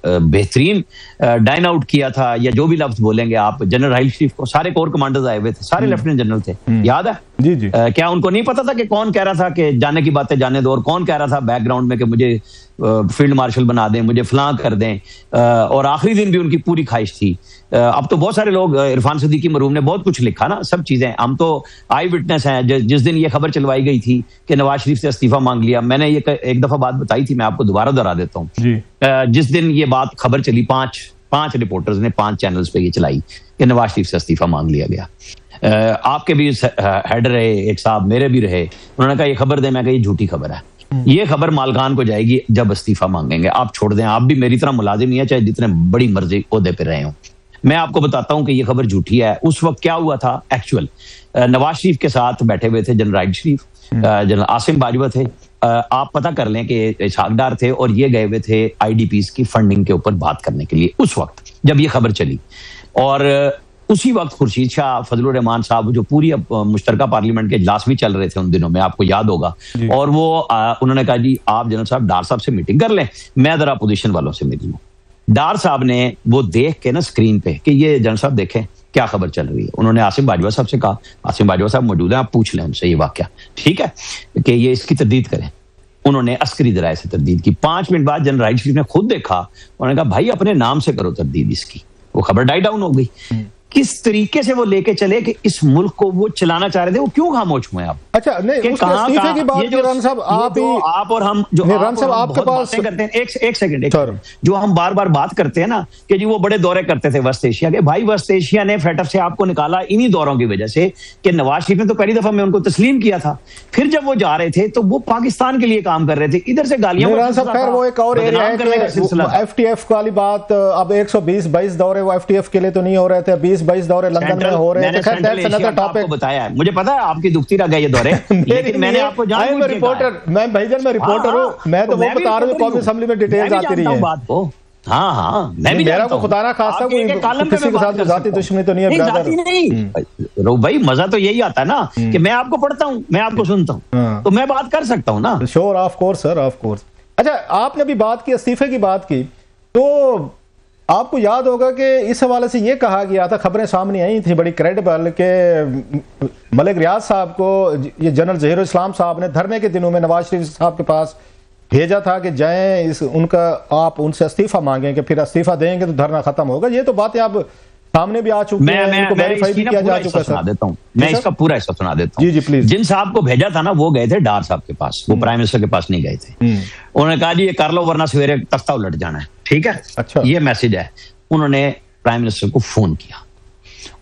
बेहतरीन डाइन आउट किया था, या जो भी लफ्ज बोलेंगे आप, जनरल राहिल शरीफ को। सारे कोर कमांडर्स आए हुए थे, सारे लेफ्टिनेंट जनरल थे, याद है? जी जी। क्या उनको नहीं पता था कि कौन कह रहा था कि जाने की बातें जाने दो, और कौन कह रहा था बैकग्राउंड में कि मुझे फील्ड मार्शल बना दें, मुझे फलां कर दें, और आखिरी दिन भी उनकी पूरी ख्वाहिश थी। अब तो बहुत सारे लोग, इरफान सिद्दीकी मरूम ने बहुत कुछ लिखा ना, सब चीजें, हम तो आई विटनेस हैं। जिस दिन ये खबर चलवाई गई थी कि नवाज शरीफ से इस्तीफा मांग लिया, मैंने ये एक दफा बात बताई थी, मैं आपको दोबारा दोहरा देता हूँ। जिस दिन ये बात खबर चली, पांच रिपोर्टर्स ने 5 चैनल्स पे ये चलाई कि नवाज शरीफ से इस्तीफा मांग लिया गया। आपके भी हेड रहे एक साहब, मेरे भी रहे, उन्होंने कहा ये खबर दे, मैं कहा ये झूठी खबर है, ये खबर मालकान को जाएगी जब इस्तीफा मांगेंगे, आप छोड़ दें, आप भी मेरी तरह मुलाजिम ही है, चाहे जितने बड़ी मर्जी ओहदे पे रहे हो। मैं आपको बताता हूं कि ये खबर झूठी है। उस वक्त क्या हुआ था एक्चुअल, नवाज शरीफ के साथ बैठे हुए थे जनरल राहिल शरीफ, जनरल आसिम बाजवा थे, आप पता कर लें कि इसहाक डार थे, और ये गए हुए थे आईडीपीज की फंडिंग के ऊपर बात करने के लिए उस वक्त जब ये खबर चली। और उसी वक्त खुर्शीद शाह, फजलुर रहमान साहब, जो पूरी मुश्तरका पार्लियामेंट के इजलास भी चल रहे थे उन दिनों में, आपको याद होगा, और वो उन्होंने कहा जी आप जनरल साहब डार साहब से मीटिंग कर लें, मैं जरा अपोजिशन वालों से मिल लूं। डार साहब ने वो देख के ना स्क्रीन पे कि ये जनरल साहब देखें क्या खबर चल रही है, उन्होंने आसिम बाजवा साहब से कहा, आसिम बाजवा साहब मौजूद है, आप पूछ लें उनसे ये वाकया, ठीक है, कि ये इसकी तरदीद करें। उन्होंने अस्करी दराय से तरदीद की। 5 मिनट बाद जनरल राहिल शरीफ ने खुद देखा, उन्होंने कहा भाई अपने नाम से करो तरदीद इसकी। वो खबर डाई डाउन हो गई। किस तरीके से वो लेके चले कि इस मुल्क को वो चलाना चाह रहे थे, वो क्यों खामोश हुए आप? अच्छा, नहीं उसके इस्तीफे की बात जो रन साहब आप और हम जो रन साहब आपके पास करते हैं, एक सेकंड, जो हम बार बार बात करते हैं ना कि जी वो बड़े दौरे करते थे वेस्ट एशिया के, भाई वेस्ट एशिया ने फेटअप से आपको निकाला इन्हीं दौरों की वजह से कि नवाज शरीफ ने तो पहली दफा में उनको तस्लीम किया था, फिर जब वो जा रहे थे तो वो पाकिस्तान के लिए काम कर रहे थे, इधर से गालियां। वो एक और एरिया है, एफटीएफ वाली बात, अब 120-22 दौरे वो एफटीएफ के लिए तो नहीं हो रहे थे, 20-22 दौरे लंदन में हो रहे थे। आपको बताया है, मुझे पता है आपकी दुखती रह गई ये दौरे, लेकिन मैंने आपको रिपोर्टर, मैं भाईजान मैं रिपोर्टर हूं, मैं तो वो बता रहा हूं कौमी असेंबली में डिटेल्स आती रही है बात को। हाँ, मैं भी मेरा को खुदा ना खास्ता कोई किसी के साथ जाती दुश्मनी तो नहीं है ब्रदर। नहीं रो भाई, मजा तो यही आता है ना कि मैं आपको पढ़ता हूं, मैं आपको सुनता हूं, तो मैं बात कर सकता हूं ना। Sure, of course sir, of course. अच्छा, आपने भी बात की इस्तीफे की बात की, तो आपको याद होगा कि इस हवाले से ये कहा गया था, खबरें सामने आई थी बड़ी क्रेडिबल, के मलिक रियाज साहब को ये जनरल ज़हीरुल इस्लाम साहब ने धरने के दिनों में नवाज शरीफ साहब के पास भेजा था कि जाएं उनका आप उनसे इस्तीफा मांगें कि फिर इस्तीफा देंगे तो धरना खत्म होगा। ये तो बातें अब सामने भी आ चुकी है, इनको वेरीफाई भी किया जा चुका है। मैं इसका पूरा हिस्सा सुना देता हूं। जी जी प्लीज। जिन साहब को भेजा था ना वो गए थे डार साहब के पास, वो प्राइम मिनिस्टर के पास नहीं गए थे। उन्होंने कहा जी ये कर लो वरना सवेरे तख्ता उलट जाना है, ठीक है। अच्छा, ये मैसेज है। उन्होंने प्राइम मिनिस्टर को फोन किया,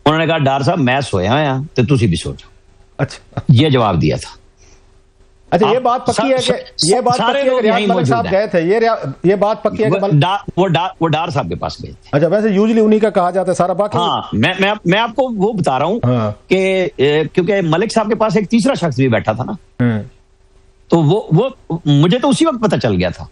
उन्होंने कहा डार साहब मैं सोया हां ते तुसी भी सो जाओ। अच्छा, ये जवाब दिया था। अच्छा, ये बात पक्की है कि ये बात पक्की है कि रियाज मलिक साहब गए थे, ये बात पक्की है कि वो डार साहब के पास गए थे। अच्छा, वैसे यूजुअली उन्हीं का कहा जाता है सारा बाकी। हाँ, मैं आपको वो बता रहा हूँ कि क्योंकि मलिक साहब के पास एक तीसरा शख्स भी बैठा था ना, तो वो मुझे तो उसी वक्त पता चल गया था।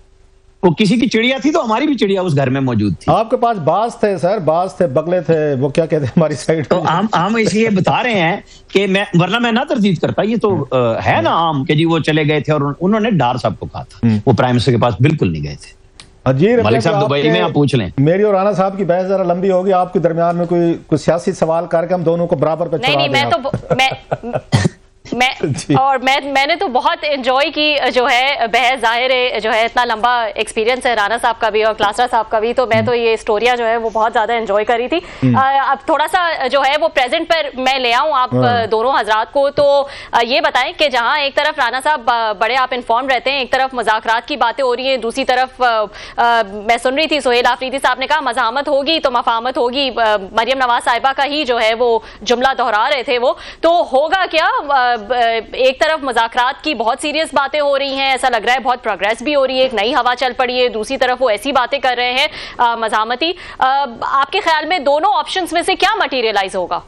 वो किसी की चिड़िया थी तो हमारी भी चिड़िया उस घर में मौजूद थी। आपके पास बाज थे सर, बाज थे, बगले थे, वो क्या कहते हैं हमारी साइड। तो हम इसलिए बता रहे हैं कि वरना मैं ना तरदीद करता, ये तो है ना आम कि जी वो चले गए थे और उन्होंने डार साहब को कहा था, वो प्राइम मिनिस्टर के पास बिल्कुल नहीं गए थे। जी मलिक साहब दुबई में आप पूछ लें। मेरी और राना साहब की बहस जरा लंबी होगी, आपके दरमियान में कोई सियासी सवाल करके हम दोनों को बराबर पे नहीं, मैंने तो बहुत एंजॉय की जो है बहस। जाहिर है जो है इतना लंबा एक्सपीरियंस है राना साहब का भी और क्लासरा साहब का भी, तो मैं तो ये स्टोरियां जो है वो बहुत ज्यादा एंजॉय करी थी। अब थोड़ा सा जो है वो प्रेजेंट पर मैं ले आऊं आप दोनों हजरात को, तो ये बताएं कि जहां एक तरफ राना साहब बड़े आप इन्फॉर्म रहते हैं, एक तरफ मज़ाकरात की बातें हो रही हैं, दूसरी तरफ मैं सुन रही थी सोहेल आफरीदी साहब ने कहा मज़ाहमत होगी तो मफाहमत होगी, मरियम नवाज साहिबा का ही जो है वो जुमला दोहरा रहे थे वो, तो होगा क्या? एक तरफ मुज़ाकरात की बहुत सीरियस बातें हो रही हैं, ऐसा लग रहा है बहुत प्रोग्रेस भी हो रही है, एक नई हवा चल पड़ी है, दूसरी तरफ वो ऐसी बातें कर रहे हैं मज़ाहमती। आपके ख्याल में दोनों ऑप्शंस में से क्या मटीरियलाइज होगा?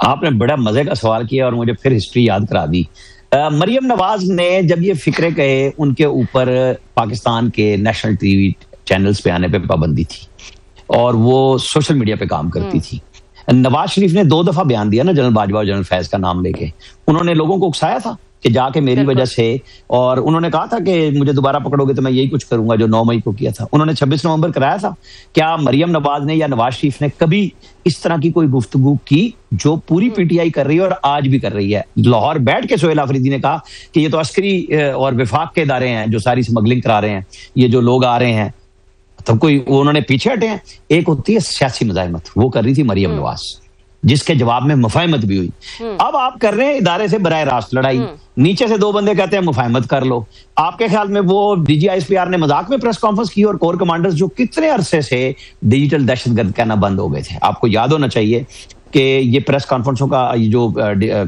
आपने बड़ा मजे का सवाल किया और मुझे फिर हिस्ट्री याद करा दी। मरियम नवाज ने जब ये फिक्रे कहे, उनके ऊपर पाकिस्तान के नेशनल टीवी चैनल्स पे आने पे पाबंदी थी और वो सोशल मीडिया पे काम करती थी। नवाज शरीफ ने 2 दफा बयान दिया ना, जनरल बाजवा और जनरल फैज का नाम लेके, उन्होंने लोगों को उकसाया था कि जाके मेरी वजह से, और उन्होंने कहा था कि मुझे दोबारा पकड़ोगे तो मैं यही कुछ करूंगा जो 9 मई को किया था। उन्होंने 26 नवंबर कराया था। क्या मरियम नवाज ने या नवाज शरीफ ने कभी इस तरह की कोई गुफ्तगू की जो पूरी पीटीआई कर रही है और आज भी कर रही है? लाहौर बैठ के सोहेल आफरीदी ने कहा कि ये तो अस्करी और विफाक के इदारे हैं जो सारी स्मगलिंग करा रहे हैं, ये जो लोग आ रहे हैं, तो कोई उन्होंने पीछे हटे हैं। एक होती है सियासी मुजाहिमत, वो कर रही थी मरियम नवाज, जिसके जवाब में मुफाहिमत भी हुई। अब आप कर रहे हैं इदारे से बराह रास्त लड़ाई, नीचे से 2 बंदे कहते हैं मुफाहिमत कर लो। आपके ख्याल में वो DGISPR ने मजाक में प्रेस कॉन्फ्रेंस की और कोर कमांडर्स जो कितने अरसे से डिजिटल दहशतगर्द कहना बंद हो गए थे, आपको याद होना चाहिए कि ये प्रेस कॉन्फ्रेंसों का ये जो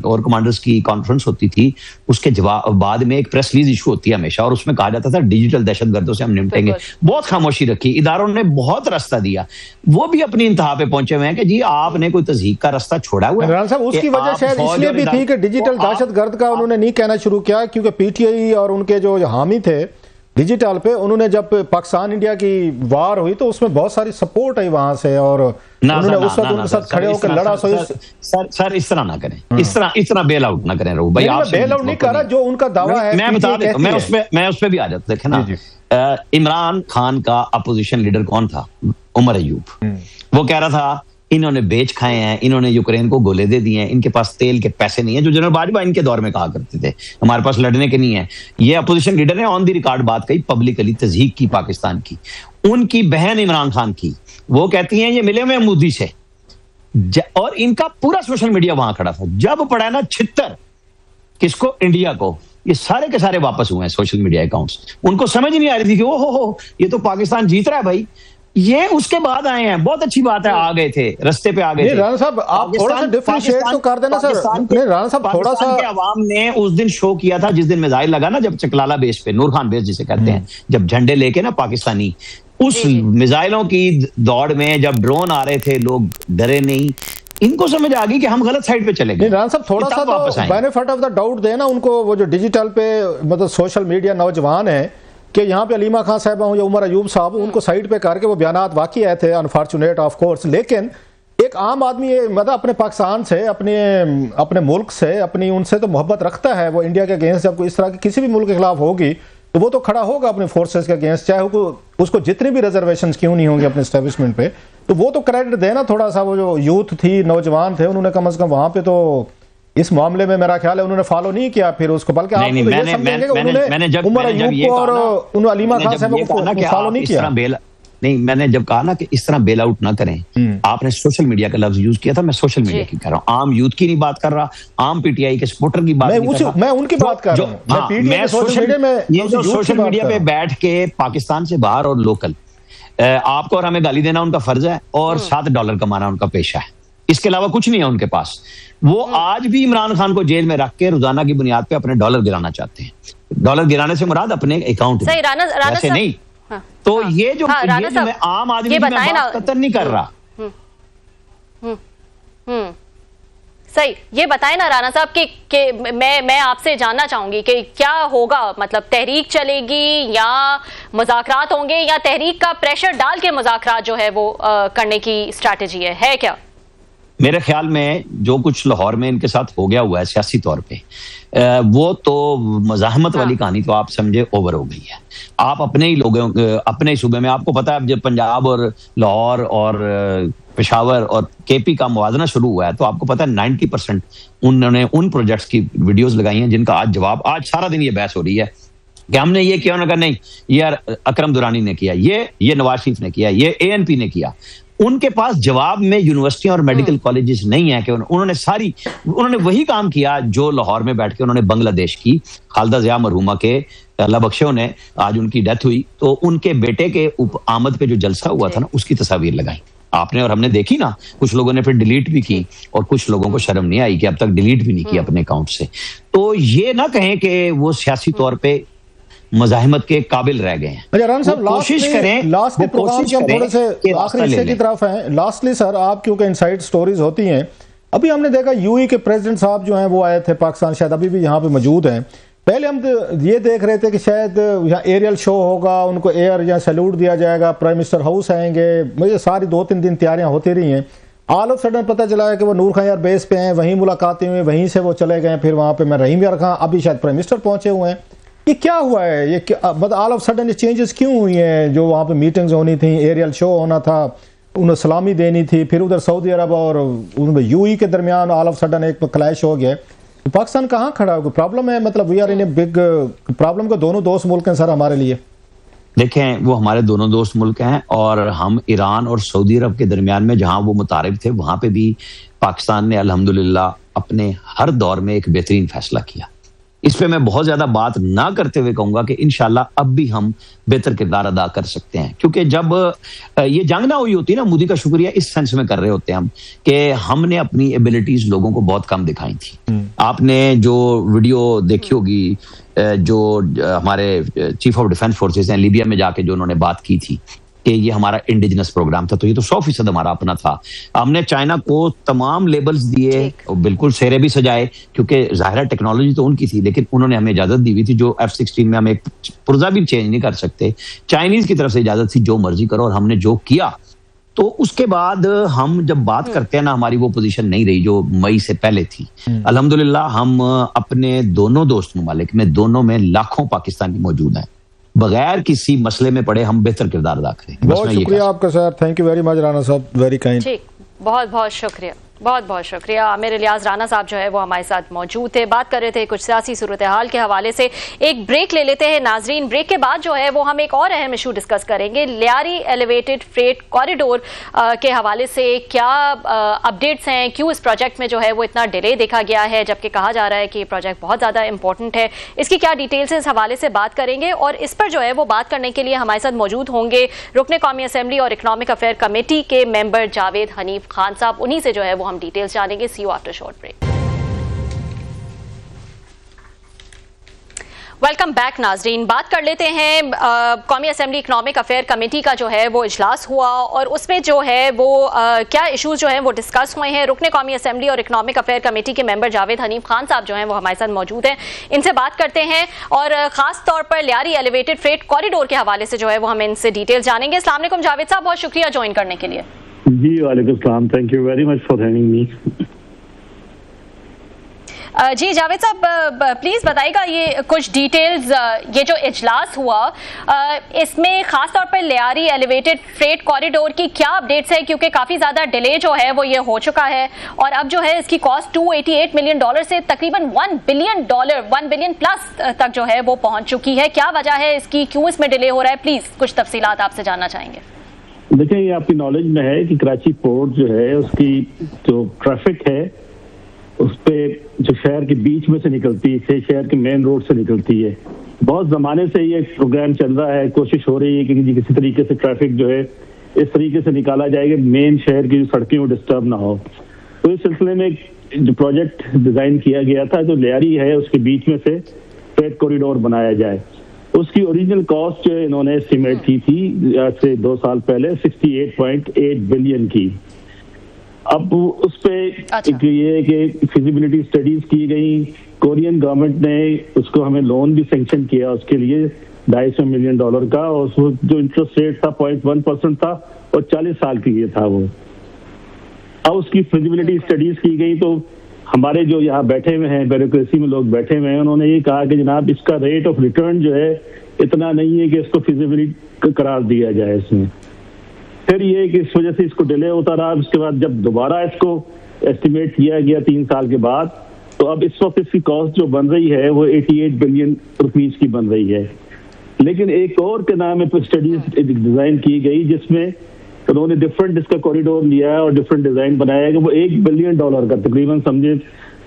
कोर कमांडर्स की कॉन्फ्रेंस होती थी, उसके जवाब बाद में एक प्रेस रिलीज इशू होती है हमेशा, और उसमें कहा जाता था डिजिटल दहशतगर्दों से हम निपटेंगे। बहुत खामोशी रखी, इदारों ने बहुत रास्ता दिया, वो भी अपनी इंतहा पे पहुंचे हुए हैं कि जी आपने कोई तहजीक का रास्ता छोड़ा हुआ है। साहब उसकी वजह शायद इसलिए भी थी कि डिजिटल दहशतगर्द का उन्होंने नहीं कहना शुरू किया, क्योंकि PTI और उनके जो हामी थे डिजिटल पे, उन्होंने जब पाकिस्तान इंडिया की वार हुई तो उसमें बहुत सारी सपोर्ट आई वहां से, और उन्होंने उस वक्त उनके साथ खड़े होकर लड़ा। सर इस तरह ना करें, इस तरह बेल आउट ना करें भाई। आप बेल आउट नहीं कर रहा, जो उनका दावा है मैं बता देता हूं, मैं उस पे भी आ जाता। देखे ना, इमरान खान का अपोजिशन लीडर कौन था? उमर अयूब। वो कह रहा था इन्होंने बेच खाए हैं, इन्होंने यूक्रेन को गोले दे दिए हैं, इनके पास तेल के पैसे नहीं है, जो जनरल बाजवा इनके दौर में कहा करते थे हमारे पास लड़ने के नहीं है। ये अपोजिशन लीडर ने ऑन द रिकॉर्ड बात कही, पब्लिकली तज़हीक की पाकिस्तान की। उनकी बहन इमरान खान की, वो कहती हैं ये मिले हुए मोदी से, और इनका पूरा सोशल मीडिया वहां खड़ा था। जब पड़ा ना छितर किसको? इंडिया को, ये सारे के सारे वापस हुए हैं सोशल मीडिया अकाउंट्स। उनको समझ नहीं आ रही थी कि ओहो ये तो पाकिस्तान जीत रहा है भाई। ये उसके बाद आए हैं, बहुत अच्छी बात है, आ गए थे, रास्ते पे आ गए थे। राणा साहब आप थोड़ा सा डिफरेंशिएट तो कर देना सर। नहीं राणा साहब थोड़ा सा, अवाम ने उस दिन शो किया था जिस दिन मिसाइल लगा ना, जब चकलाला बेस पे, नूर खान बेस जिसे कहते हैं, जब झंडे लेके ना पाकिस्तानी, उस मिसाइलों की दौड़ में जब ड्रोन आ रहे थे लोग डरे नहीं। इनको समझ आ गई कि हम गलत साइड पे चले गए। राणा साहब थोड़ा सा तो बेनिफिट ऑफ द डाउट देना उनको, वो जो डिजिटल पे मतलब सोशल मीडिया नौजवान है कि यहाँ पे अलीमा खान साहब या उमर अयूब साहब, उनको साइड पे करके वो बयानात वाकई आए थे, अनफॉर्चुनेट ऑफ कोर्स, लेकिन एक आम आदमी मतलब अपने पाकिस्तान से, अपने मुल्क से, अपनी उनसे तो मोहब्बत रखता है। वो इंडिया के अगेंस्ट जब कोई इस तरह की किसी भी मुल्क के खिलाफ होगी तो वो तो खड़ा होगा अपने फोर्सेस के अगेंस्ट, चाहे उसको जितनी भी रिजर्वेशन क्यों नहीं होंगी अपने एस्टेब्लिशमेंट पे, तो वो तो क्रेडिट देना थोड़ा सा। वो जो यूथ थी, नौजवान थे, उन्होंने कम से कम वहां पे तो इस मामले में मेरा ख्याल है उन्होंने फॉलो नहीं किया फिर उसको, बल्कि आप तो ये समझेंगे कि उन्होंने उमर अयूब और उन्होंने अलीमा खान साहब को फॉलो नहीं किया। नहीं, मैंने जब कहा ना कि इस तरह बेल आउट ना करें, आपने सोशल मीडिया का लफ्ज यूज किया था, मैं सोशल मीडिया की कर रहा हूँ, आम यूथ की नहीं बात कर रहा, आम PTI के सपोर्टर की बात नहीं कर रहा। मैं उनकी बात कर रहा हूँ। मैं सोशल मीडिया पे बैठ के पाकिस्तान से बाहर और लोकल, आपको और हमें गाली देना उनका फर्ज है, और $7 कमाना उनका पेशा है, इसके अलावा कुछ नहीं है उनके पास। वो आज भी इमरान खान को जेल में रख के रोजाना की बुनियाद पे अपने डॉलर गिराना चाहते हैं। डॉलर गिराने से मुराद अपने अकाउंट में, वैसे नहीं। तो ये जो मैं आम आदमी की बात कतई नहीं कर रहा। सही, ये बताएं ना राना साहब कि मैं आपसे जानना चाहूंगी कि क्या होगा, मतलब तहरीक चलेगी या मुज़ाकरात होंगे, या तहरीक का प्रेशर डाल के मुज़ाकरात जो है वो करने की स्ट्रैटेजी है क्या? मेरे ख्याल में जो कुछ लाहौर में इनके साथ हो गया हुआ है सियासी तौर पे, वो तो मज़ाहमत वाली कहानी तो आप समझे ओवर हो गई है। आप अपने ही लोगों, अपने ही सूबे में, आपको पता है जब पंजाब और लाहौर और पेशावर और केपी का मुवाजना शुरू हुआ है तो आपको पता है 90% उन्होंने उन प्रोजेक्ट्स की वीडियोस लगाई हैं जिनका आज जवाब, आज सारा दिन ये बहस हो रही है कि हमने ये किया, उन्होंने कहा नहीं ये अकरम दुरानी ने किया, ये नवाज शरीफ ने किया, ये ANP ने किया। उनके पास जवाब में यूनिवर्सिटियां और मेडिकल कॉलेजेस नहीं है कि उन्होंने वही काम किया जो लाहौर में बैठ के उन्होंने बांग्लादेश की खालिदा जिया मरहूमा के अल्लाह बख्शे ने, आज उनकी डेथ हुई तो उनके बेटे के आमद पे जो जलसा हुआ था ना उसकी तस्वीर लगाई आपने और हमने देखी ना। कुछ लोगों ने फिर डिलीट भी की और कुछ लोगों को शर्म नहीं आई कि अब तक डिलीट भी नहीं की अपने अकाउंट से। तो ये ना कहें कि वो सियासी तौर पे मज़ाहमत के काबिल रह गए हैं। अच्छा राना साहब, कोशिश करें, लास्ट प्रोग्राम के हम थोड़े से आखिरी हिस्से की तरफ हैं। लास्टली सर, आप क्योंकि इनसाइड स्टोरीज होती हैं, अभी हमने देखा UAE के प्रेसिडेंट साहब जो हैं वो आए थे पाकिस्तान, शायद अभी भी यहाँ पे मौजूद हैं। पहले हम ये देख रहे थे कि शायद यहाँ एरियल शो होगा, उनको एयर या सैल्यूट दिया जाएगा, प्राइम मिनिस्टर हाउस आएंगे, मुझे सारी 2-3 दिन तैयारियां होती रही हैं। ऑल ऑफ सडन पता चला है कि वो नूर खां यार बेस पे हैं, वहीं मुलाकातें हुई, वहीं से वो चले गए, फिर वहाँ पे मैं रहीम यार खां, अभी शायद प्राइम मिनिस्टर पहुंचे हुए हैं। ये क्या हुआ है? ये मतलब ऑल ऑफ सडन ये चेंजेस क्यों हुई हैं? जो वहाँ पे मीटिंग्स होनी थी, एरियल शो होना था, उन्हें सलामी देनी थी, फिर उधर सऊदी अरब और UAE के दरमियान ऑल ऑफ सडन एक क्लैश हो गया। तो पाकिस्तान कहाँ खड़ा है? प्रॉब्लम है, मतलब we are in a big problem को दोनों दोस्त मुल्क हैं सर हमारे लिए। देखें, वो हमारे दोनों दोस्त मुल्क हैं और हम ईरान और सऊदी अरब के दरमियान में जहां वो मुतारिब थे वहां पे भी पाकिस्तान ने अल्हम्दुलिल्लाह अपने हर दौर में एक बेहतरीन फैसला किया। इस पे मैं बहुत ज्यादा बात ना करते हुए कहूंगा कि इंशाल्लाह अब भी हम बेहतर किरदार अदा कर सकते हैं, क्योंकि जब ये जंग ना हुई होती ना, मोदी का शुक्रिया इस सेंस में कर रहे होते हैं हम कि हमने अपनी एबिलिटीज लोगों को बहुत कम दिखाई थी। आपने जो वीडियो देखी होगी जो हमारे चीफ ऑफ डिफेंस फोर्सेस हैं लीबिया में जाके जो उन्होंने बात की थी कि ये हमारा इंडिजिनस प्रोग्राम था, तो ये तो 100% हमारा अपना था। हमने चाइना को तमाम लेबल्स दिए, बिल्कुल सेहरे भी सजाए, क्योंकि जाहिर टेक्नोलॉजी तो उनकी थी लेकिन उन्होंने हमें इजाजत दी हुई थी जो F-16 में हम एक पुर्जा भी चेंज नहीं कर सकते। चाइनीज की तरफ से इजाजत थी जो मर्जी करो, और हमने जो किया। तो उसके बाद हम जब बात करते हैं ना, हमारी वो पोजीशन नहीं रही जो मई से पहले थी। अल्हम्दुलिल्लाह हम अपने दोनों दोस्त ममालिक में, दोनों में लाखों पाकिस्तानी मौजूद हैं, बगैर किसी मसले में पड़े हम बेहतर किरदार अदा करें। बहुत शुक्रिया आपका sir, thank you very much Rana साहब, वेरी काइंड। ठीक, बहुत बहुत शुक्रिया, बहुत बहुत शुक्रिया। आमिर इलियास राना साहब जो है वो हमारे साथ मौजूद थे, बात कर रहे थे कुछ सियासी सूरत हाल के हवाले से। एक ब्रेक ले लेते हैं नाजरीन, ब्रेक के बाद जो है वो हम एक और अहम इशू डिस्कस करेंगे। लियारी एलिवेटेड फ्रेट कॉरिडोर के हवाले से क्या अपडेट्स हैं, क्यों इस प्रोजेक्ट में जो है वो इतना डिले देखा गया है, जबकि कहा जा रहा है कि ये प्रोजेक्ट बहुत ज़्यादा इंपॉर्टेंट है। इसकी क्या डिटेल्स इस हवाले से बात करेंगे, और इस पर जो है वो बात करने के लिए हमारे साथ मौजूद होंगे रुकने कौमी असम्बली और इकनॉमिक अफेयर कमेटी के मेंबर जावेद हनीफ खान साहब। उन्हीं से जो है वो हम डिटेल्स जानेंगे। See you after short break. Welcome back नाजरीन, बात कर लेते हैं कौमी असम्बली इकनॉमिक अफेयर कमेटी का जो है वो इजलास हुआ और उसमें जो है वो क्या इश्यूज जो हैं वो डिस्कस हुए हैं। रुकने कौमी असम्बली और इकनॉमिक अफेयर कमेटी के मेंबर जावेद हनीफ खान साहब जो हैं वो हमारे साथ मौजूद हैं, इनसे बात करते हैं और ख़ास तौर पर लियारी एलिवेटेड फ्रेट कॉरिडोर के हवाले से जो है वो हम इनसे डिटेल्स जानेंगे। अस्सलाम वालेकुम जावेद साहब, बहुत शुक्रिया ज्वाइन करने के लिए। जी वालेकुम सलाम, thank you very much for having me. जी जावेद साहब, प्लीज़ बताइएगा ये कुछ डिटेल्स, ये जो इजलास हुआ इसमें ख़ास तौर पर लियारी एलिवेटेड फ्रेट कॉरिडोर की क्या अपडेट्स है, क्योंकि काफ़ी ज़्यादा डिले जो है वो ये हो चुका है और अब जो है इसकी कॉस्ट $288 मिलियन से तकरीबन $1 बिलियन प्लस तक जो है वो पहुंच चुकी है। क्या वजह है इसकी, क्यों इसमें डिले हो रहा है, प्लीज़ कुछ तफसीलात आपसे जानना चाहेंगे। देखिए, ये आपकी नॉलेज में है कि कराची पोर्ट जो है उसकी जो ट्रैफिक है उस पे जो शहर के बीच में से निकलती है, शहर के मेन रोड से निकलती है। बहुत ज़माने से ये प्रोग्राम चल रहा है, कोशिश हो रही है कि किसी तरीके से ट्रैफिक जो है इस तरीके से निकाला जाए कि मेन शहर की जो सड़कें वो डिस्टर्ब ना हो। तो इस सिलसिले में जो प्रोजेक्ट डिज़ाइन किया गया था, जो लियारी है उसके बीच में से फ्रेट कॉरिडोर बनाया जाए। उसकी ओरिजिनल कॉस्ट जो इन्होंने एस्टिमेट की थी आज से 2 साल पहले 68.8 बिलियन की। अब उस पे ये कि फिजिबिलिटी स्टडीज की गई, कोरियन गवर्नमेंट ने उसको हमें लोन भी सैंक्शन किया उसके लिए $250 मिलियन का, और जो इंटरेस्ट रेट था 0.1% था और 40 साल के लिए था वो। अब उसकी फिजिबिलिटी स्टडीज की गई तो हमारे जो यहाँ बैठे हुए हैं ब्यूरोक्रेसी में लोग बैठे हुए हैं, उन्होंने ये कहा कि जनाब इसका रेट ऑफ रिटर्न जो है इतना नहीं है कि इसको फिजिबिलिटी करार दिया जाए इसमें। फिर ये कि इस वजह से इसको डिले होता रहा। उसके बाद जब दोबारा इसको एस्टिमेट किया गया 3 साल के बाद, तो अब इस वक्त इसकी कॉस्ट जो बन रही है वो 88 बिलियन रुपीस की बन रही है। लेकिन एक और के नाम पे स्टडीज डिजाइन की गई जिसमें उन्होंने डिफरेंट इसका कॉरिडोर लिया है और डिफरेंट डिजाइन बनाया है कि वो $1 बिलियन का तकरीबन समझे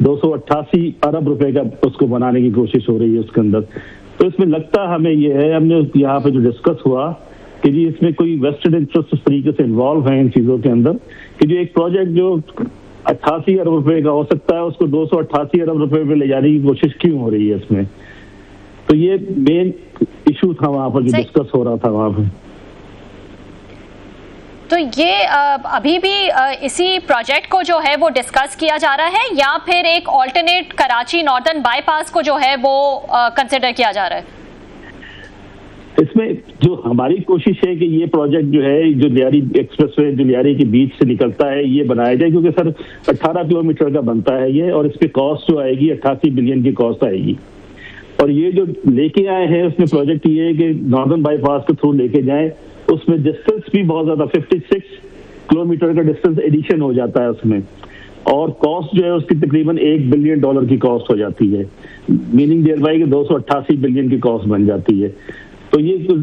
288 अरब रुपए का उसको बनाने की कोशिश हो रही है उसके अंदर। तो इसमें लगता हमें ये है, हमने यहाँ पे जो डिस्कस हुआ कि जी इसमें कोई वेस्टेड इंटरेस्ट इस तरीके से इन्वॉल्व है इन चीजों के अंदर कि जो एक प्रोजेक्ट जो 88 अरब रुपए का हो सकता है उसको 288 अरब रुपए पे ले जाने की कोशिश क्यों हो रही है इसमें। तो ये मेन इशू था वहां पर जो डिस्कस हो रहा था वहां पर। तो ये अभी भी इसी प्रोजेक्ट को जो है वो डिस्कस किया जा रहा है या फिर एक ऑल्टरनेट कराची नॉर्दर्न बाईपास को जो है वो कंसिडर किया जा रहा है? इसमें जो हमारी कोशिश है कि ये प्रोजेक्ट जो है जो लियारी एक्सप्रेसवे जो लियारी के बीच से निकलता है ये बनाया जाए, क्योंकि सर 18 किलोमीटर का बनता है ये, और इस पे कॉस्ट जो आएगी 88 बिलियन की कॉस्ट आएगी। और ये जो लेके आए हैं उसमें प्रोजेक्ट ये है कि नॉर्दर्न बाईपास के थ्रू लेके जाएं, उसमें डिस्टेंस भी बहुत ज्यादा 56 किलोमीटर का डिस्टेंस एडिशन हो जाता है उसमें, और कॉस्ट जो है उसकी तकरीबन $1 बिलियन की कॉस्ट हो जाती है, मीनिंग देयर बाय कि 288 बिलियन की कॉस्ट बन जाती है। तो ये तो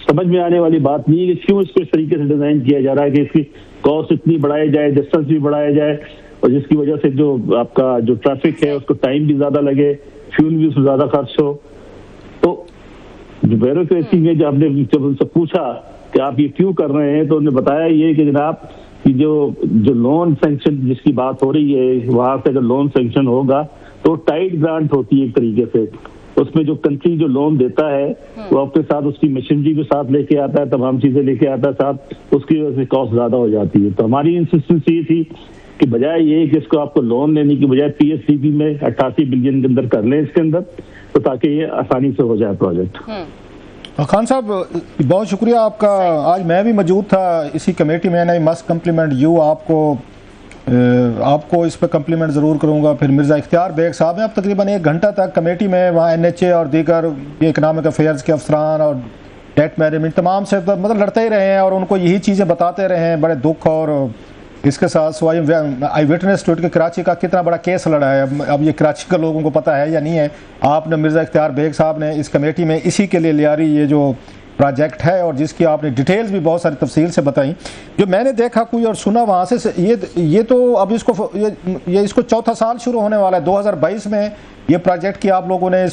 समझ में आने वाली बात नहीं है कि क्यों इसको इस तरीके से डिजाइन किया जा रहा है कि इसकी कॉस्ट इतनी बढ़ाई जाए, डिस्टेंस भी बढ़ाया जाए, और जिसकी वजह से जो आपका जो ट्रैफिक है उसको टाइम भी ज्यादा लगे, फ्यूल भी उसमें ज्यादा खर्च हो। तो जो ब्यूरोक्रेसी में जब हमने जब उनसे पूछा कि आप ये क्यों कर रहे हैं, तो उन्होंने बताया ये कि जनाब कि जो लोन सैंक्शन जिसकी बात हो रही है वहां से अगर लोन सैंक्शन होगा तो टाइट ग्रांट होती है एक तरीके से, उसमें जो कंट्री जो लोन देता है वो अपने साथ उसकी मशीनरी के साथ लेके आता है, तमाम चीजें लेके आता है साथ, उसकी वजह से कॉस्ट ज्यादा हो जाती है। तो हमारी इंसिस्टेंस ये थी कि बजाय ये कि इसको आपको लोन लेने की बजाय PSDP में 88 बिलियन के अंदर कर लें इसके अंदर, तो ताकि ये आसानी से हो जाए प्रोजेक्ट। खान साहब बहुत शुक्रिया आपका, आज मैं भी मौजूद था इसी कमेटी में, आई मस्ट कम्प्लीमेंट यू, आपको इस पर कम्प्लीमेंट ज़रूर करूंगा। फिर मिर्ज़ा इख्तियार बेग साहब हैं, अब तकरीबन 1 घंटा तक कमेटी में वहाँ NHA और दीगर इकनॉमिक अफेयर्स के अफसरान और डेट मैनेजमेंट तमाम से मतलब लड़ते ही रहे हैं और उनको यही चीज़ें बताते रहे हैं, बड़े दुख और इसके साथ। सो आई विटनेस टू इट कि कराची का कितना बड़ा केस लड़ा है। अब ये कराची के लोगों को पता है या नहीं है। आपने मिर्ज़ा इख्तियार बेग साहब ने इस कमेटी में इसी के लिए लियारी ये जो प्रोजेक्ट है और जिसकी आपने डिटेल्स भी बहुत सारी तफसील से बताई, जो मैंने देखा कोई और सुना वहाँ से, ये तो अब इसको चौथा साल शुरू होने वाला है। 2022 में ये प्रोजेक्ट की आप लोगों ने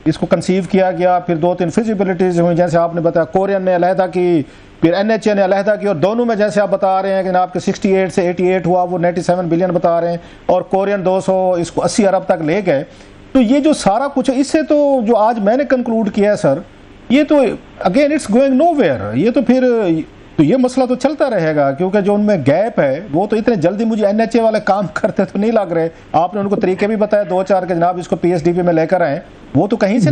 इसको कंसीव किया गया, फिर 2-3 फिजिबिलिटीज हुई जैसे आपने बताया, कोरियन ने अलहदा की, फिर NHA ने अलहदा की, और दोनों में जैसे आप बता रहे हैं कि आपके 68 से 88 हुआ, वो 97 बिलियन बता रहे हैं, और कोरियन 200 इसको 80 अरब तक ले गए। तो ये जो सारा कुछ, इससे तो जो आज मैंने कंक्लूड किया है सर, ये तो अगेन इट्स गोइंग नोवेयर। ये तो फिर तो ये मसला तो चलता रहेगा, क्योंकि जो उनमें गैप है वो तो इतने जल्दी मुझे NHA वाले काम करते तो नहीं लग रहे। आपने उनको तरीके भी बताया 2-4 के जनाब इसको PSDP में लेकर आए, वो तो कहीं से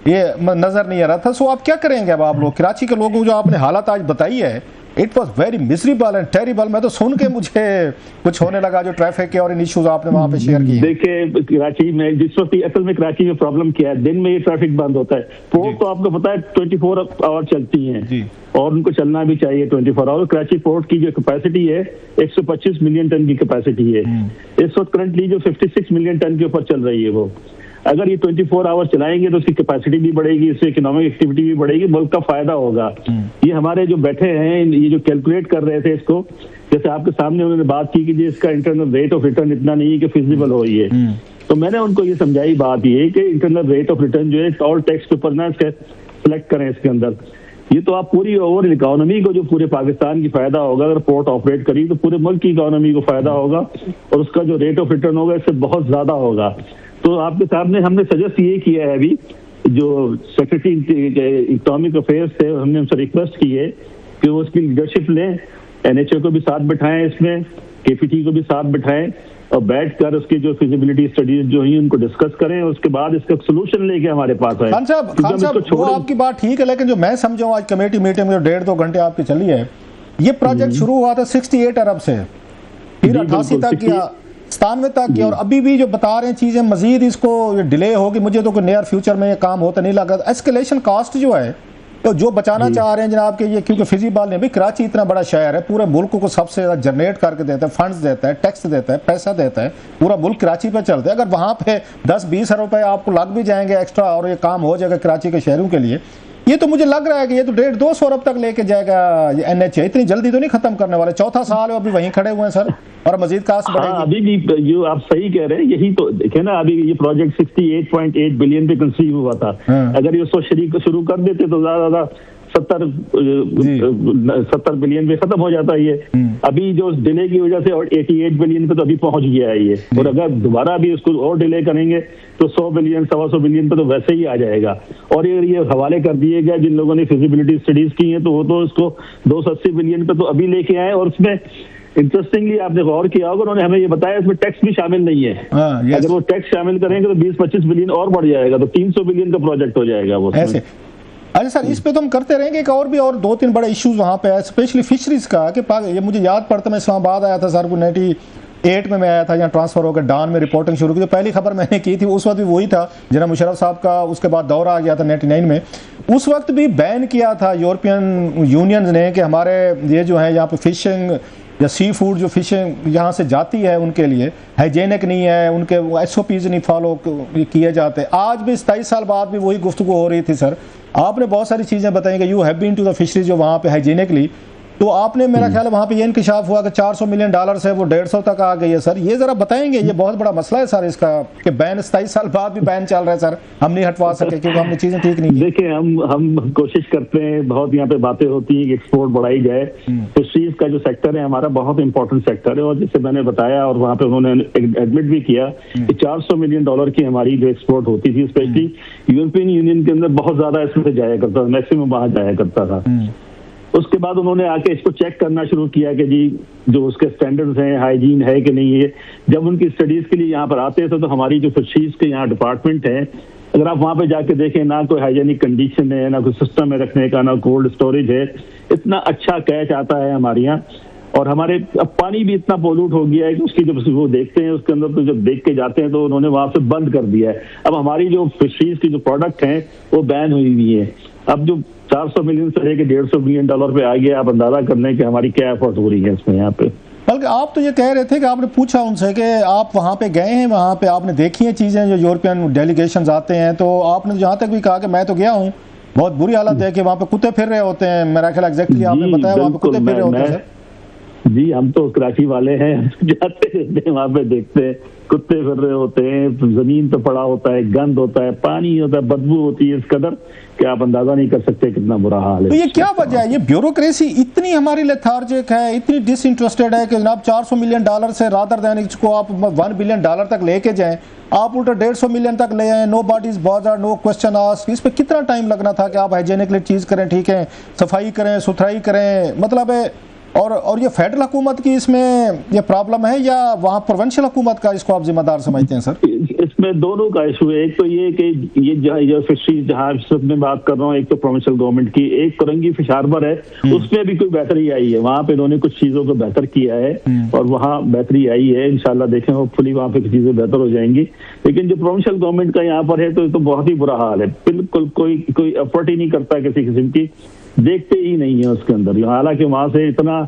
ये नजर नहीं आ रहा था। सो आप क्या करेंगे अब आप लोग, कराची के लोगों को जो आपने हालत आज बताई है, it was very miserable and terrible. मैं तो सुन के मुझे कुछ होने लगा जो ट्रैफिक के और इन इश्यूज आपने वहां पे शेयर किए। देखिए कराची में जिस वक्त असल में कराची में प्रॉब्लम क्या है, दिन में ये ट्रैफिक बंद होता है, पोर्ट तो आपको पता है 24 आवर चलती है और उनको चलना भी चाहिए 24 आवर। कराची पोर्ट की जो कैपेसिटी है 125 मिलियन टन की कैपेसिटी है, इस वक्त करंटली जो 56 मिलियन टन के ऊपर चल रही है वो। अगर ये 24 आवर चलाएंगे तो उसकी कैपेसिटी भी बढ़ेगी, इससे इकोनॉमिक एक्टिविटी भी बढ़ेगी, मुल्क का फायदा होगा। ये हमारे जो बैठे हैं ये जो कैलकुलेट कर रहे थे इसको, जैसे आपके सामने उन्होंने बात की कि इसका इंटरनल रेट ऑफ रिटर्न इतना नहीं है कि फिजिबल हो ये, तो मैंने उनको ये समझाई बात ये कि इंटरनल रेट ऑफ रिटर्न जो है टॉल टैक्स के ऊपर ना इसका सिलेक्ट करें इसके अंदर। ये तो आप पूरी ओवरऑल इकोनॉमी को, जो पूरे पाकिस्तान की फायदा होगा अगर पोर्ट ऑपरेट करी, तो पूरे मुल्क की इकोनॉमी को फायदा होगा और उसका जो रेट ऑफ रिटर्न होगा इससे बहुत ज्यादा होगा। तो आपके सामने हमने सजेस्ट ये किया है, अभी जो सेक्रेटरी इकोनॉमिक अफेयर्स थे हमने उनसे रिक्वेस्ट की है कि वो उसकी लीडरशिप लें NHA को भी साथ बिठाएं, इसमें KPT को भी साथ बिठाएं और बैठकर उसकी जो फिजिबिलिटी स्टडीज जो है उनको डिस्कस करें, उसके बाद इसका सोल्यूशन लेके हमारे पास आए। खान साहब वो आपकी बात ठीक है, लेकिन जो मैं समझा आज कमेटी मीटिंग में 1.5-2 घंटे आपकी चली है, ये प्रोजेक्ट शुरू हुआ था 68 अरब से, फिर 88 तक किया, 97 तक किया, और अभी भी जो बता रहे हैं चीजें मजीद इसको डिले होगी। मुझे तो कोई नियर फ्यूचर में ये काम होता नहीं लगा। एस्केलेशन कॉस्ट जो है तो जो बचाना चाह रहे हैं जनाब के ये, क्योंकि फिजिबल नहीं, कराची इतना बड़ा शहर है, पूरे मुल्क को सबसे ज्यादा जनरेट करके देता है, फंड्स देता है, टैक्स देता है, पैसा देता है, पूरा मुल्क कराची पे चलता है। अगर वहां पे 10-20 अरब रुपए आपको लग भी जाएंगे एक्स्ट्रा और ये काम हो जाएगा कराची के शहरों के लिए, ये तो मुझे लग रहा है कि ये तो 150-200 अरब तक लेके जाएगा ये NHA। इतनी जल्दी तो नहीं खत्म करने वाले, चौथा साल है अभी वहीं खड़े हुए हैं सर, और मजीद कास्ट बढ़ेगी। अभी भी जो आप सही कह रहे हैं, यही तो देखे ना, अभी ये प्रोजेक्ट 68.8 बिलियन पे कंसीव हुआ था। अगर ये उसको शुरू कर देते तो ज्यादा 70 बिलियन पे खत्म हो जाता है ये। अभी जो डिले की वजह से और 88 बिलियन पे तो अभी पहुंच गया है ये, और अगर दोबारा भी उसको और डिले करेंगे तो 100 बिलियन 125 बिलियन पे तो वैसे ही आ जाएगा। और ये हवाले कर दिए गए जिन लोगों ने फिजिबिलिटी स्टडीज की हैं, तो वो तो इसको 280 बिलियन पे तो अभी लेके आए। और उसमें इंटरेस्टिंगली आपने गौर किया होगा, उन्होंने हमें ये बताया इसमें टैक्स भी शामिल नहीं है। अगर वो टैक्स शामिल करेंगे तो 20-25 बिलियन और बढ़ जाएगा, तो 300 बिलियन का प्रोजेक्ट हो जाएगा वो ऐसे। अच्छा सर, इस पे तो हम करते रहेंगे। एक और 2-3 बड़े इश्यूज वहाँ पे है, स्पेशली फिशरीज का, कि ये मुझे याद पड़ता, मैं इस्लामाबाद आया था सर, 98 में मैं आया था, यहाँ ट्रांसफर होकर डान में रिपोर्टिंग शुरू की। तो पहली खबर मैंने की थी उस वक्त भी वही था, जनाब मुशर्रफ साहब का उसके बाद दौरा आ गया था 99 में। उस वक्त भी बैन किया था यूरोपियन यूनियन ने कि हमारे ये जो है यहाँ पे फिशिंग या सी फूड जो फिशिंग यहाँ से जाती है उनके लिए हाइजेनिक नहीं है, उनके SOPs नहीं फॉलो किए जाते। आज भी 27 साल बाद भी वही गुफ्तगू हो रही थी सर। आपने बहुत सारी चीज़ें बताई कि you have been to the fisheries जो वहाँ पे हाइजीनिकली, तो आपने मेरा ख्याल है वहाँ पे ये इंकशाफ हुआ कि $400 मिलियन से वो 150 तक आ गई है सर। ये जरा बताएंगे, ये बहुत बड़ा मसला है सर इसका, कि बैन 27 साल बाद भी बैन चल रहा है सर, हम नहीं हटवा सके क्योंकि हमने चीजें ठीक नहीं की। देखिए हम कोशिश करते हैं, बहुत यहाँ पे बातें होती हैं कि एक्सपोर्ट बढ़ाई जाए। फिशरीज का जो सेक्टर है हमारा बहुत इंपॉर्टेंट सेक्टर है, और जैसे मैंने बताया और वहाँ पे उन्होंने एडमिट भी किया कि $400 मिलियन की हमारी जो एक्सपोर्ट होती थी, स्पेशली यूरोपियन यूनियन के अंदर बहुत ज्यादा इसमें से जाया करता था, मैक्सिमम वहां जाया करता था। उसके बाद उन्होंने आके इसको चेक करना शुरू किया कि जी जो उसके स्टैंडर्ड्स हैं, हाइजीन है कि नहीं है। जब उनकी स्टडीज के लिए यहाँ पर आते थे तो हमारी जो फिशरीज के यहाँ डिपार्टमेंट है, अगर आप वहाँ पे जाके देखें, ना कोई हाइजीनिक कंडीशन है, ना कोई सिस्टम है रखने का, ना कोल्ड स्टोरेज है। इतना अच्छा कैच आता है हमारे यहाँ, और हमारे अब पानी भी इतना पोल्यूट हो गया है कि उसकी जब वो देखते हैं उसके अंदर, तो जब देख के जाते हैं तो उन्होंने वहां से बंद कर दिया है। अब हमारी जो फिशरीज की जो प्रोडक्ट हैं वो बैन हुई हुई है। अब जो 400 मिलियन से लेके $150 मिलियन पे आ गया, आप अंदाजा कर लें कि हमारी क्या एफर्ट हो रही है इसमें यहाँ पे। बल्कि आप तो ये कह रहे थे कि आपने पूछा उनसे कि आप वहाँ पे गए हैं, वहाँ पे आपने देखी हैं चीज़ें, जो यूरोपियन डेलीगेशन आते हैं, तो आपने जहाँ तक भी कहा कि मैं तो गया हूँ, बहुत बुरी हालत है कि वहाँ पे कुत्ते फिर रहे होते हैं। मेरा ख्याल एग्जैक्टली आपने बताया वहाँ पे कुत्ते फिर रहे होते हैं। जी हम तो कराची वाले हैं, जाते रहते हैं वहाँ पे, देखते हैं कुत्ते फिर रहे होते हैं, जमीन पे पड़ा होता है, गंद होता है, पानी होता है, बदबू होती है इस कदर कि आप अंदाजा नहीं कर सकते कितना बुरा हाल है। तो ये क्या वजह है? ये ब्यूरोक्रेसी इतनी हमारी लेथार्जिक है, इतनी डिसइंटरेस्टेड है कि जनाब $400 मिलियन से रादर देन इसको आप $1 बिलियन तक लेके जाएं, आप उल्टा 150 मिलियन तक ले आए। Nobody is bothered, no question asked. इस पे कितना टाइम लगना था कि आप हाइजीनिकली चीज करें, ठीक है, सफाई करें, सुथराई करें, मतलब है। और ये फेडरल हुकूमत की इसमें ये प्रॉब्लम है या वहाँ प्रोविंशियल हुकूमत का, इसको आप जिम्मेदार समझते हैं सर? इसमें दोनों का इशू है। एक तो ये कि ये फिशरीज जहाँ मैं बात कर रहा हूँ, एक तो प्रोविंशियल गवर्नमेंट की, एक कोरंगी फिश हार्बर है, उसमें भी कोई बेहतरी आई है। वहाँ पे इन्होंने कुछ चीजों को बेहतर किया है और वहाँ बेहतरी आई है। इंशाल्लाह देखें, होपफुली वहाँ पे चीजें बेहतर हो जाएंगी। लेकिन जो प्रोविंशियल गवर्नमेंट का यहाँ पर है तो बहुत ही बुरा हाल है। बिल्कुल कोई एफर्ट ही नहीं करता किसी किस्म की, देखते ही नहीं है उसके अंदर। हालांकि वहां से इतना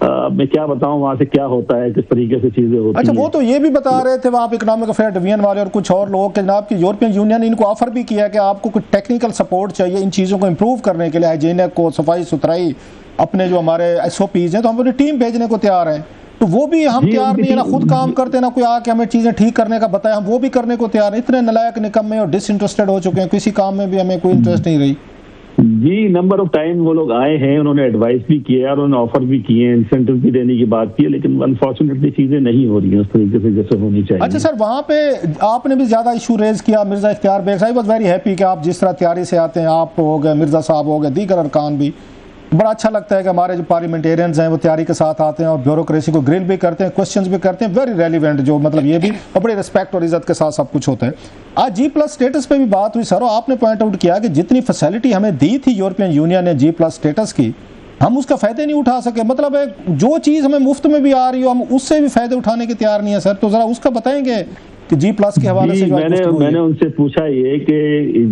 मैं क्या बताऊं वहां से क्या होता है, किस तरीके से चीजें होती हैं। अच्छा, वो तो ये भी बता रहे थे वहाँ पे इकोनॉमिक अफेयर डिवीजन वाले और कुछ और लोग के जनाब की यूरोपियन यूनियन ने इनको ऑफर भी किया कि आपको कुछ टेक्निकल सपोर्ट चाहिए इन चीज़ों को इम्प्रूव करने के लिए, हाइजीनिक को, सफाई सुथराई, अपने जो हमारे SOPs हैं, तो हम अपनी टीम भेजने को तैयार हैं। तो वो भी हम तैयार नहीं है ना, खुद काम करते ना कोई आके हमें चीजें ठीक करने का बताया, हम वो भी करने को तैयार नहीं। इतने नलायक निकम्मे और डिसइंटरेस्टेड हो चुके हैं, किसी काम में भी हमें कोई इंटरेस्ट नहीं रही। जी नंबर ऑफ टाइम वो लोग आए हैं, उन्होंने एडवाइस भी किया और उन्होंने ऑफर भी किए, इंसेंटिव भी देने की बात की है, लेकिन अनफॉर्चुनेटली चीजें नहीं हो रही हैं उस तरीके से जैसे होनी चाहिए। अच्छा सर, वहाँ पे आपने भी ज्यादा इशू रेज किया। मिर्जा इख्तियार बेग साहब वाज वेरी हैप्पी कि आप जिस तरह तैयारी से आते हैं, आप हो गए, मिर्जा साहब हो गए, दीगर अरकान भी, बड़ा अच्छा लगता है कि हमारे जो पार्लियामेंटेरियंस हैं वो तैयारी के साथ आते हैं और ब्यूरोक्रेसी को ग्रिल भी करते हैं, क्वेश्चंस भी करते हैं, वेरी रेलिवेंट, जो मतलब ये भी बड़ी रिस्पेक्ट और इज्जत के साथ सब कुछ होता है। आज G+ स्टेटस पे भी बात हुई सर, और आपने पॉइंट आउट किया कि जितनी फैसिलिटी हमें दी थी यूरोपियन यूनियन ने G+ स्टेटस की, हम उसका फायदे नहीं उठा सके। मतलब है जो चीज़ हमें मुफ्त में भी आ रही हो हम उससे भी फायदे उठाने के तैयार नहीं है सर। तो ज़रा उसका बताएंगे कि G+ के हवाले से। मैंने उनसे पूछा ये कि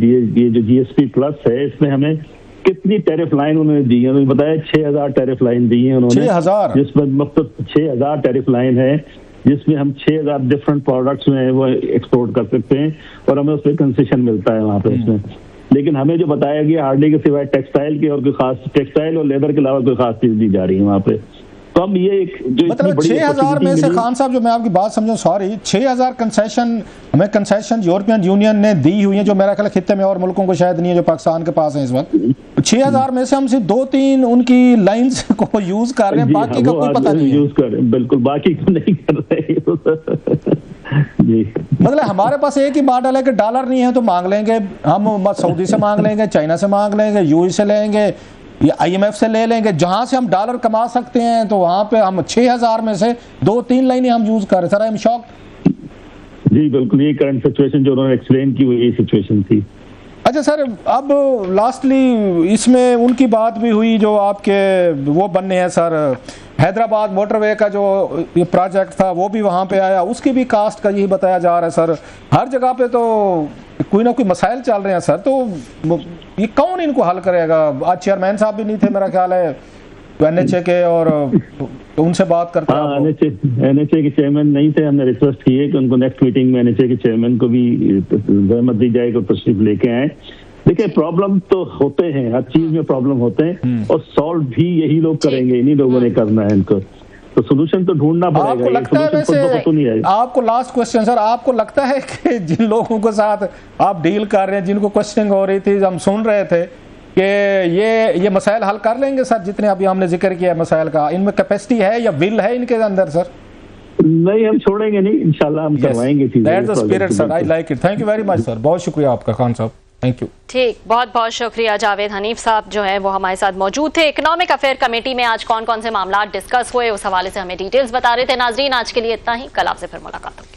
ये जो GSP+ है इसमें हमें कितनी टैरिफ लाइन उन्होंने दी है। उन्होंने बताया 6000 टैरिफ लाइन दी है उन्होंने, 6000, जिसमें मतलब 6000 टैरिफ लाइन है, जिसमें हम 6000 डिफरेंट प्रोडक्ट्स में वो एक्सपोर्ट कर सकते हैं और हमें उस पर कंसेशन मिलता है वहाँ पे उसमें। लेकिन हमें जो बताया गया हार्डली के सिवाय टेक्सटाइल की और कोई खास, टेक्सटाइल और लेदर के अलावा कोई खास चीज दी जा रही है वहाँ पे। तो अब ये एक जो मतलब 6000 में से खान साहब, जो मैं आपकी बात समझूं, सॉरी, 6000 कंसेशन हमें कंसेशन यूरोपियन यूनियन ने दी हुई है, जो मेरा ख्याल खित्ते में और मुल्कों को शायद नहीं है, जो पाकिस्तान के पास है इस वक्त। 6000 में से हम सिर्फ 2-3 उनकी लाइंस को यूज कर रहे हैं, बाकी का कोई पता नहीं यूज कर, बिल्कुल बाकी को नहीं कर रहे जी। मतलब हमारे पास एक ही मॉडल है कि डॉलर नहीं है तो मांग लेंगे हम, सऊदी से मांग लेंगे, चाइना से मांग लेंगे, यूएई से लेंगे या IMF से ले लेंगे, जहां से हम डॉलर कमा सकते हैं, तो वहां पे हम 6000 में से 2-3 लाइनें हम यूज कर रहे। Sir I am shock. जी बिल्कुल, ये करंट सिचुएशन जो उन्होंने एक्सप्लेन की वो ये सिचुएशन थी। अच्छा सर, अब लास्टली इसमें उनकी बात भी हुई जो आपके वो बनने हैं सर, हैदराबाद मोटरवे का जो ये प्रोजेक्ट था वो भी वहाँ पे आया, उसकी भी कास्ट का यही बताया जा रहा है सर। हर जगह पे तो कोई ना कोई मसाइल चल रहे हैं सर, तो ये कौन इनको हल करेगा? आज चेयरमैन साहब भी नहीं थे मेरा ख्याल है NHA के, और तो उनसे बात करते हैं। NHA के चेयरमैन नहीं थे, हमने रिक्वेस्ट की है कि उनको नेक्स्ट मीटिंग में NHA के चेयरमैन को भी जहमत दी जाए कि तशरीफ लेके आए। देखिए प्रॉब्लम तो होते हैं, हर चीज में प्रॉब्लम होते हैं और सॉल्व भी यही लोग करेंगे, इन्हीं लोगों ने करना है इनको, तो सोल्यूशन तो ढूंढना पड़ेगा। आपको लगता है वैसे, आपको लास्ट क्वेश्चन सर, आपको लगता है कि जिन लोगों के साथ आप डील कर रहे हैं, जिनको क्वेश्चनिंग हो रही थी, हम सुन रहे थे कि ये मसाइल हल कर लेंगे सर, जितने अभी हमने जिक्र किया है मसाइल का, इनमें कैपेसिटी है या विल है इनके अंदर सर? नहीं, हम छोड़ेंगे नहीं, इंशाल्लाह हम करवाएंगे चीजें। That's the spirit sir, I like it. Thank you very much sir, बहुत शुक्रिया आपका खान साहब, थैंक यू। ठीक, बहुत बहुत शुक्रिया। जावेद हनीफ साहब जो है वो हमारे साथ मौजूद थे। इकोनॉमिक अफेयर कमेटी में आज कौन कौन से मामला डिस्कस हुए उस हवाले से हमें डिटेल्स बता रहे थे। नाजरीन, आज के लिए इतना ही, कल आपसे फिर मुलाकात होगी।